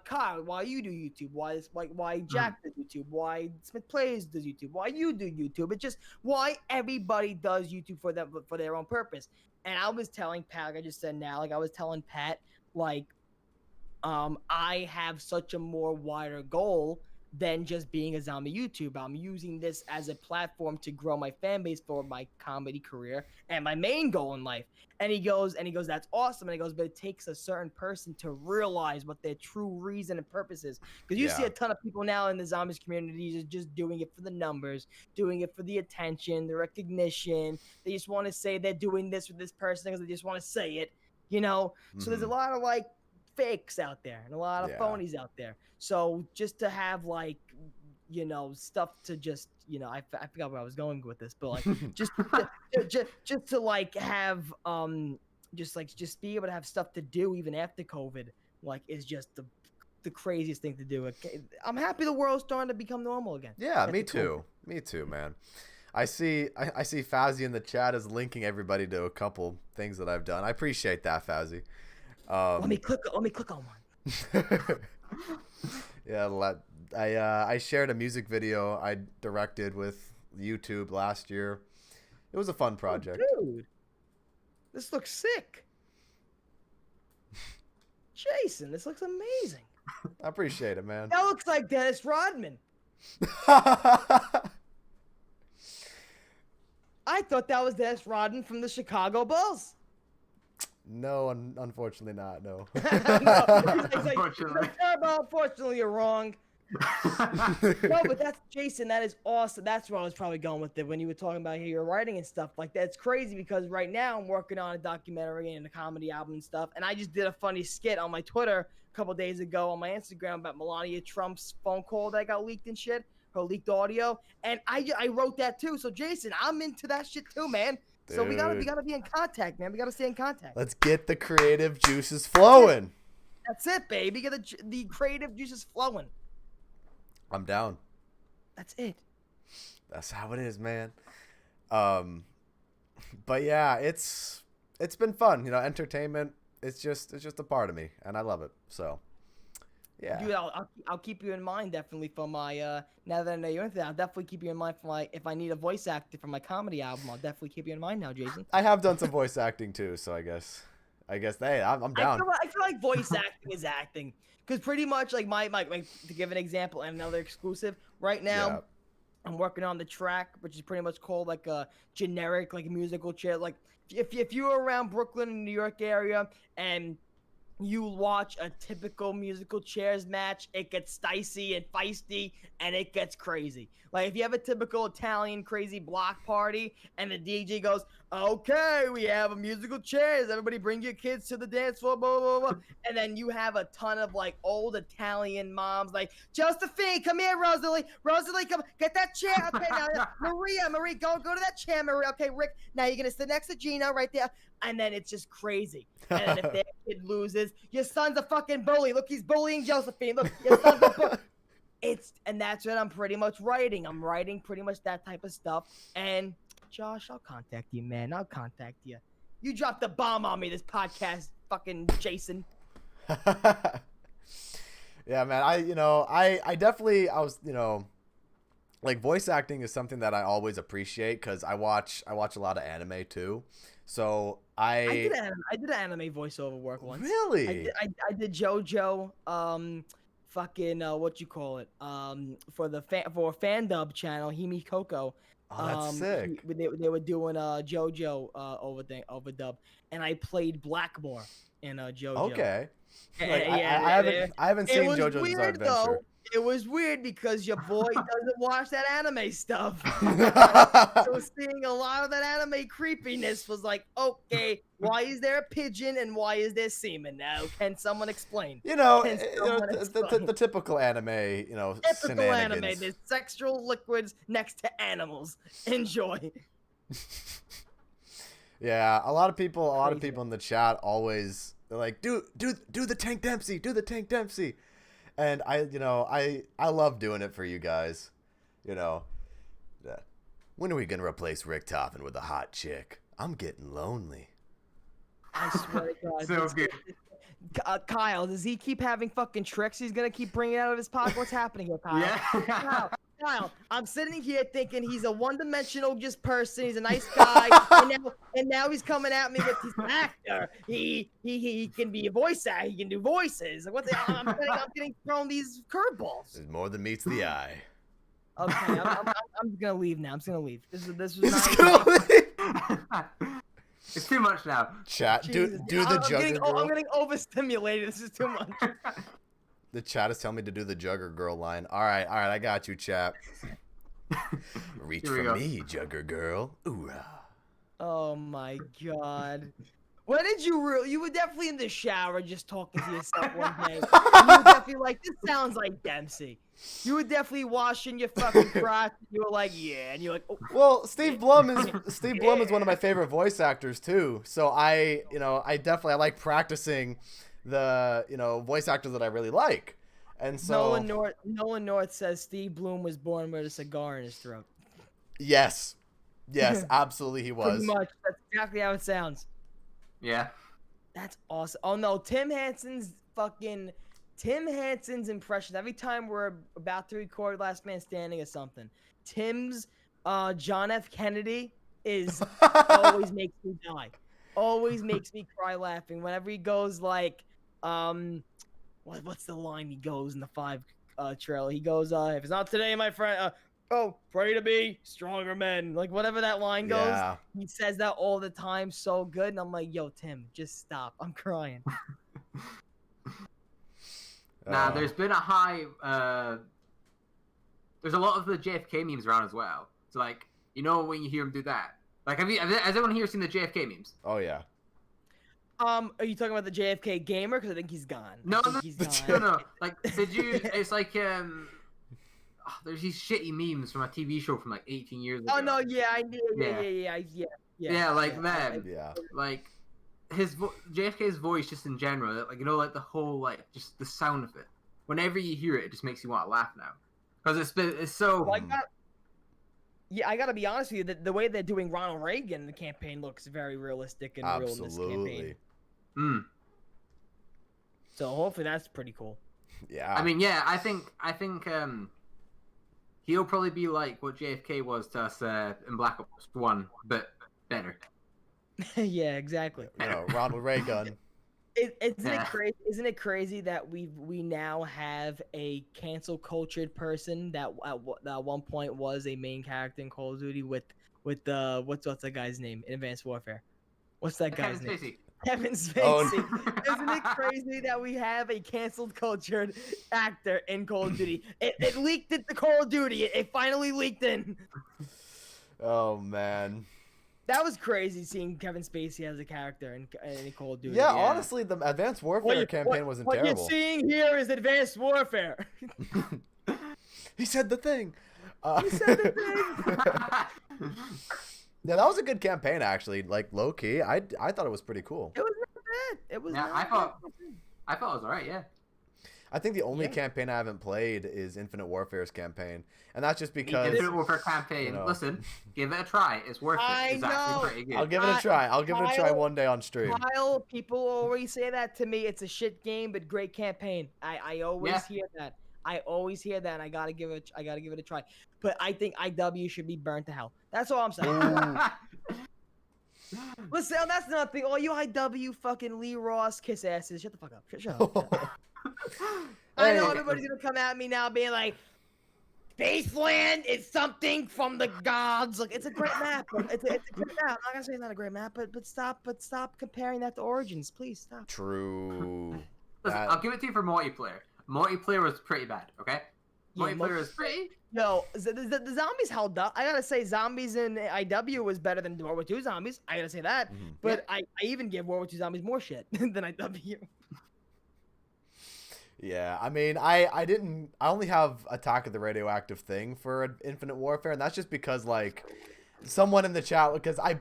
Kyle? Why you do YouTube? Why Jack does YouTube? Why Smith Plays does YouTube? Why you do YouTube? It's just why everybody does YouTube for their own purpose. And I was telling Pat, like I just said now, like I was telling Pat, like I have such a more wider goal than just being a zombie YouTuber. I'm using this as a platform to grow my fan base for my comedy career and my main goal in life. And he goes, that's awesome. And he goes, but it takes a certain person to realize what their true reason and purpose is. Because you see a ton of people now in the zombies communities just doing it for the numbers, doing it for the attention, the recognition. They just want to say they're doing this with this person because they just want to say it, you know? So there's a lot of like fakes out there and a lot of phonies out there. So just to have like, you know, stuff to just, you know, I forgot where I was going with this, but like just to like have just be able to have stuff to do even after COVID, like, is just the craziest thing to do. I'm happy the world's starting to become normal again. Yeah, me too. Me too, man. I see Fazzy in the chat is linking everybody to a couple things that I've done. I appreciate that, Fazzy. Let me click on one. Yeah, I shared a music video I directed with YouTube last year. It was a fun project. Oh, dude, this looks sick. Jason, this looks amazing. I appreciate it, man. That looks like Dennis Rodman. I thought that was Dennis Rodman from the Chicago Bulls. No, unfortunately not. No. No, unfortunately. Unfortunately, you're wrong. No, but that's Jason. That is awesome. That's where I was probably going with it when you were talking about your writing and stuff like that. It's crazy because right now I'm working on a documentary and a comedy album and stuff. And I just did a funny skit on my Twitter a couple days ago on my Instagram about Melania Trump's phone call that got leaked and shit, her leaked audio. And I wrote that too. So Jason, I'm into that shit too, man. Dude. So we gotta be in contact, man. We gotta stay in contact. Let's get the creative juices flowing. That's it, baby. Get the creative juices flowing. I'm down. That's it. That's how it is, man. But yeah, it's been fun. You know, entertainment. It's just a part of me, and I love it. So, yeah. Dude, I'll keep you in mind definitely for my now that I know you're into that. I'll definitely keep you in mind for my if I need a voice actor for my comedy album. I'll definitely keep you in mind now, Jason. I have done some voice acting too, so I guess hey, I'm down. I feel like voice acting is acting. Because pretty much, like, my to give an example and another exclusive, right now, yeah. I'm working on the track, which is pretty much called, like, a generic, like, musical chair. Like, if you were around Brooklyn and New York area and you watch a typical musical chairs match, it gets dicey and feisty, and it gets crazy. Like, if you have a typical Italian crazy block party, and the DJ goes, okay, we have a musical chairs, everybody bring your kids to the dance floor, blah, blah, blah, blah. And then you have a ton of, like, old Italian moms, like, Josephine, come here, Rosalie, come, get that chair, okay, now, Marie, go to that chair, Marie, okay, Rick, now you're gonna sit next to Gina right there, and then it's just crazy. And then if their kid loses, your son's a fucking bully, look, he's bullying Josephine, look, your son's a bully. And that's what I'm pretty much writing. I'm writing pretty much that type of stuff. And Josh, I'll contact you, man. I'll contact you. You dropped the bomb on me this podcast, fucking Jason. Yeah, man. I definitely was, like, voice acting is something that I always appreciate because I watch a lot of anime too. So I did an anime voiceover work once. Really? I did JoJo. Fucking what you call it? For a fandub channel, Himi Coco. Oh, that's sick. They were doing JoJo overdub, and I played Blackmore in JoJo. Okay. Like, I haven't seen JoJo's Bizarre Adventure. Though. It was weird because your boy doesn't watch that anime stuff. So seeing a lot of that anime creepiness was like, okay, why is there a pigeon and why is there semen now? Can someone explain? The typical anime, typical anime. There's sexual liquids next to animals. Enjoy. Yeah, a lot of people in the chat always they're like, do the Tank Dempsey, do the Tank Dempsey. And I love doing it for you guys. When are we gonna replace Rick Toppin with a hot chick? I'm getting lonely. I swear to God. So good. Kyle, does he keep having fucking tricks he's gonna keep bringing out of his pocket? What's happening here, Kyle? Yeah. Kyle, I'm sitting here thinking he's a one-dimensional just person. He's a nice guy, and now he's coming at me with he's an actor. He can be a voice actor. He can do voices. Like, I'm getting thrown these curveballs. There's more than meets the eye. Okay, I'm gonna leave now. I'm just gonna leave. This was not. It's too much now. Chat, do the Jugger Girl. I'm getting overstimulated. This is too much. The chat is telling me to do the Jugger Girl line. All right, I got you, chat. Reach for me, Jugger Girl. Oorah. Oh my God. When did you were definitely in the shower just talking to yourself one day. You were definitely like, this sounds like Dempsey. You were definitely washing your fucking crotch. And you were like, yeah. And you're like, oh. Well, Steve Blum is one of my favorite voice actors too. So I like practicing the, voice actors that I really like. And so Nolan North says Steve Blum was born with a cigar in his throat. Yes, absolutely he was. Pretty much. That's exactly how it sounds. Yeah. That's awesome. Oh no, Tim Hansen's impressions. Every time we're about to record Last Man Standing or something, Tim's John F. Kennedy always makes me die. Always makes me cry laughing. Whenever he goes like, what's the line he goes in the 5 trailer? He goes, if it's not today, my friend, pray to be stronger men. Like, whatever that line goes, Yeah. he says that all the time so good. And I'm like, yo, Tim, just stop. I'm crying. Now, there's been a high... there's a lot of the JFK memes around as well. So, like, when you hear him do that. Like, has anyone here seen the JFK memes? Oh, yeah. Are you talking about the JFK gamer? Because I think he's gone. No. Like, it's like, there's these shitty memes from a TV show from like 18 years ago. Oh no, yeah, I knew. Yeah. Yeah, like them. Yeah. Like JFK's voice, just in general, like like the whole just the sound of it. Whenever you hear it, it just makes you want to laugh now, because it's so. Well, I gotta be honest with you. The way they're doing Ronald Reagan in the campaign looks very realistic and real in this campaign. So hopefully that's pretty cool. Yeah. I mean, yeah, I think he'll probably be like what JFK was to us in Black Ops 1, but better. Yeah, exactly. Ronald Reagan. Isn't it crazy that we now have a cancel cultured person that at one point was a main character in Call of Duty with what's that guy's name in Advanced Warfare? What's that guy's name? Spacey. Kevin Spacey. Oh. Isn't it crazy that we have a canceled cultured actor in Call of Duty? It leaked into Call of Duty. It finally leaked in. Oh man. That was crazy seeing Kevin Spacey as a character in Call of Duty. Yeah, honestly, the Advanced Warfare campaign wasn't terrible. What you're seeing here is Advanced Warfare. He said the thing. He said the thing. Yeah, that was a good campaign, actually. Like, low-key, I thought it was pretty cool. It was not bad. It was I thought it was alright, yeah. I think the only campaign I haven't played is Infinite Warfare's campaign. And that's just because... Infinite Warfare campaign. Listen, give it a try. It's worth it. It's actually pretty good. I'll give it a try. I'll give it a try one day on stream. Kyle, people always say that to me. It's a shit game, but great campaign. I always hear that. I always hear that, and I gotta give it a try. But I think IW should be burnt to hell. That's all I'm saying. Listen, that's nothing. All you IW fucking Lee Ross kiss asses. Shut the fuck up. Shut up. I know everybody's gonna come at me now being like, Spaceland is something from the gods. Like, it's a great map. It's a great map. I'm not gonna say it's not a great map, but stop comparing that to Origins. Please stop. True. Listen, I'll give it to you for multiplayer. Multiplayer was pretty bad, okay? Multiplayer was pretty... No, the zombies held up. I gotta say, zombies in IW was better than World War II zombies. I gotta say that. Mm-hmm. But I even give World War II zombies more shit than IW. Yeah, I mean, I only have Attack of the Radioactive Thing for Infinite Warfare, and that's just because, like, someone in the chat, because I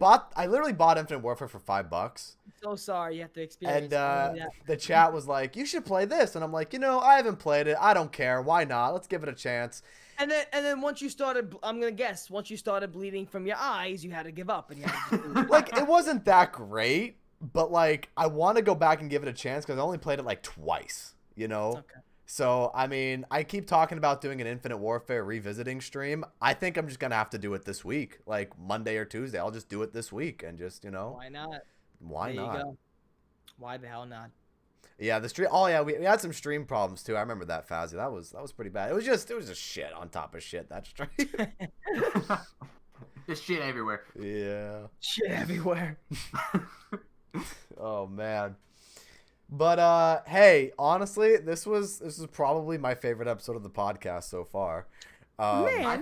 literally bought Infinite Warfare for $5. So sorry, you have to experience. And the chat was like, "You should play this," and I'm like, I haven't played it. I don't care. Why not? Let's give it a chance. And then once you started, I'm gonna guess, once you started bleeding from your eyes, you had to give up, and you had to like, it wasn't that great, but like, I want to go back and give it a chance because I only played it like twice. Okay. So, I mean, I keep talking about doing an Infinite Warfare revisiting stream. I think I'm just going to have to do it this week, like Monday or Tuesday. I'll just do it this week and just, Why not? Why there not? You go. Why the hell not? Yeah, the stream. Oh, yeah, we had some stream problems, too. I remember that, Fazzy. That was pretty bad. It was just shit on top of shit, that stream. Just shit everywhere. Yeah. Shit everywhere. Oh, man. But hey, honestly, this was probably my favorite episode of the podcast so far. I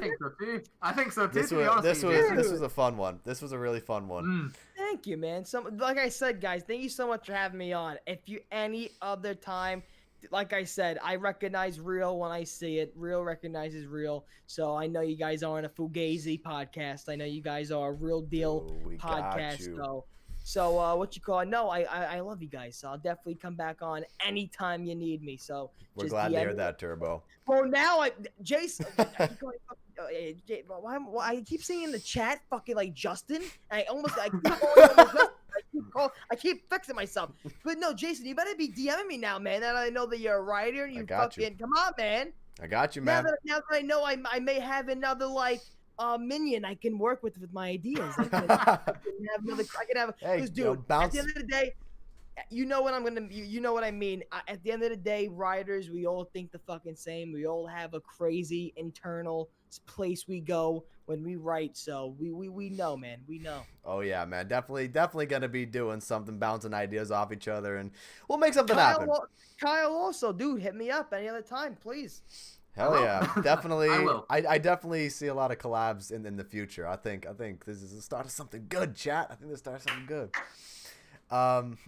think so too. To be honest, this was a fun one. This was a really fun one. Thank you, man. Like I said, guys, thank you so much for having me on. If you any other time, like I said, I recognize real when I see it. Real recognizes real. So I know you guys aren't a fugazi podcast. I know you guys are a real deal podcast. So what you call it? No, I love you guys. So I'll definitely come back on anytime you need me. So we're glad to hear that, Turbo. Well, now Jason, I keep going. I keep seeing in the chat, fucking like Justin. I keep fixing myself. But no, Jason, you better be DMing me now, man. That I know that you're a writer. And come on, man. I got you, man. Now that I know I may have another minion I can work with my ideas. I can have. Hey, dude, at the end of the day, you know what you know what I mean. At the end of the day, writers, we all think the fucking same. We all have a crazy internal place we go when we write. So we know, man. We know. Oh yeah, man. Definitely gonna be doing something, bouncing ideas off each other, and we'll make something happen. Kyle also, dude, hit me up any other time, please. Hell yeah, definitely. I definitely see a lot of collabs in the future. I think this is the start of something good, chat. I think this starts something good.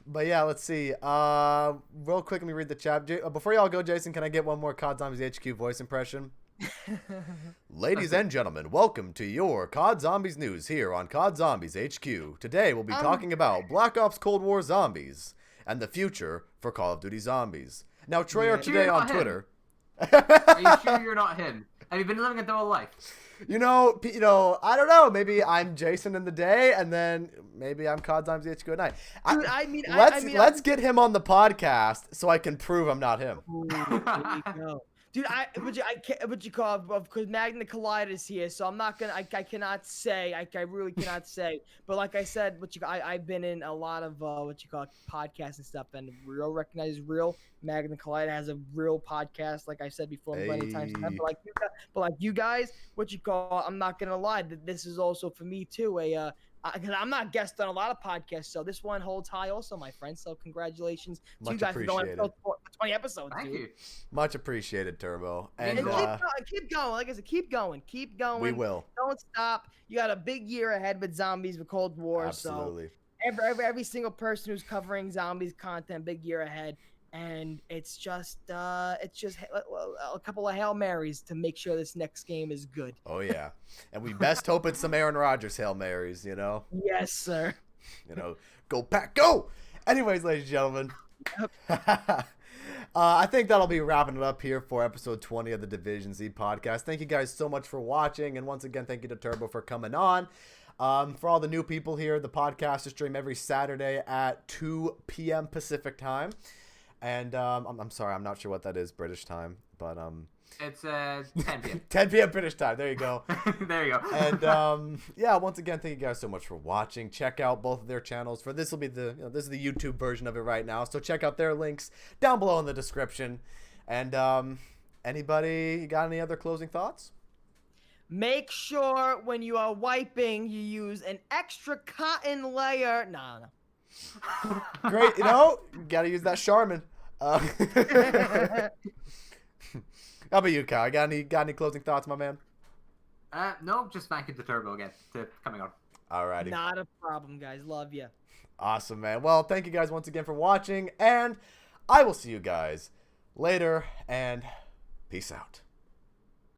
But yeah, let's see. Real quick, let me read the chat. Before y'all go, Jason, can I get one more COD Zombies HQ voice impression? Ladies and gentlemen, welcome to your COD Zombies news here on COD Zombies HQ. Today we'll be talking about Black Ops Cold War Zombies and the future for Call of Duty Zombies. Now, Treyarch today on Twitter. Are you sure you're not him? Have you been living a double life? You know, I don't know. Maybe I'm Jason in the day, and then maybe I'm COD Zombies HQ at night. Dude, let's get him on the podcast so I can prove I'm not him. Ooh, there you go. Dude, what you call because Magna Collider is here, so I'm not gonna. I cannot say. I really cannot say. But like I said, I've been in a lot of podcasts and stuff, and real recognizes real. Magna Collider has a real podcast, like I said before many times. But like you guys, I'm not gonna lie. This is also for me too. Because I'm not guest on a lot of podcasts, so this one holds high also, my friend. So congratulations to you guys for going 20 episodes, Thank you. Much appreciated, Turbo. And keep going. Like I said, keep going. We will. Don't stop. You got a big year ahead with zombies, with Cold War. Absolutely. So every single person who's covering zombies content, big year ahead. And it's just a couple of Hail Marys to make sure this next game is good. Oh, yeah. And we best hope it's some Aaron Rodgers Hail Marys, you know? Yes, sir. You know, go Pack, go! Anyways, ladies and gentlemen. I think that'll be wrapping it up here for episode 20 of the Division Z podcast. Thank you guys so much for watching. And once again, thank you to Turbo for coming on. For all the new people here, the podcast is streamed every Saturday at 2 p.m. Pacific time. And I'm sorry, I'm not sure what that is British time, but it's 10 p.m. 10 p.m. British time. There you go. There you go. And yeah, once again, thank you guys so much for watching. Check out both of their channels. This will be this is the YouTube version of it right now. So check out their links down below in the description. And anybody, you got any other closing thoughts? Make sure when you are wiping, you use an extra cotton layer. No. Great, you gotta use that Charmin. How about you, Kyle? Got any closing thoughts, my man? No, just thank you to Turbo again for coming on. Alrighty. Not a problem, guys. Love you. Awesome, man. Well, thank you guys once again for watching, and I will see you guys later, and peace out.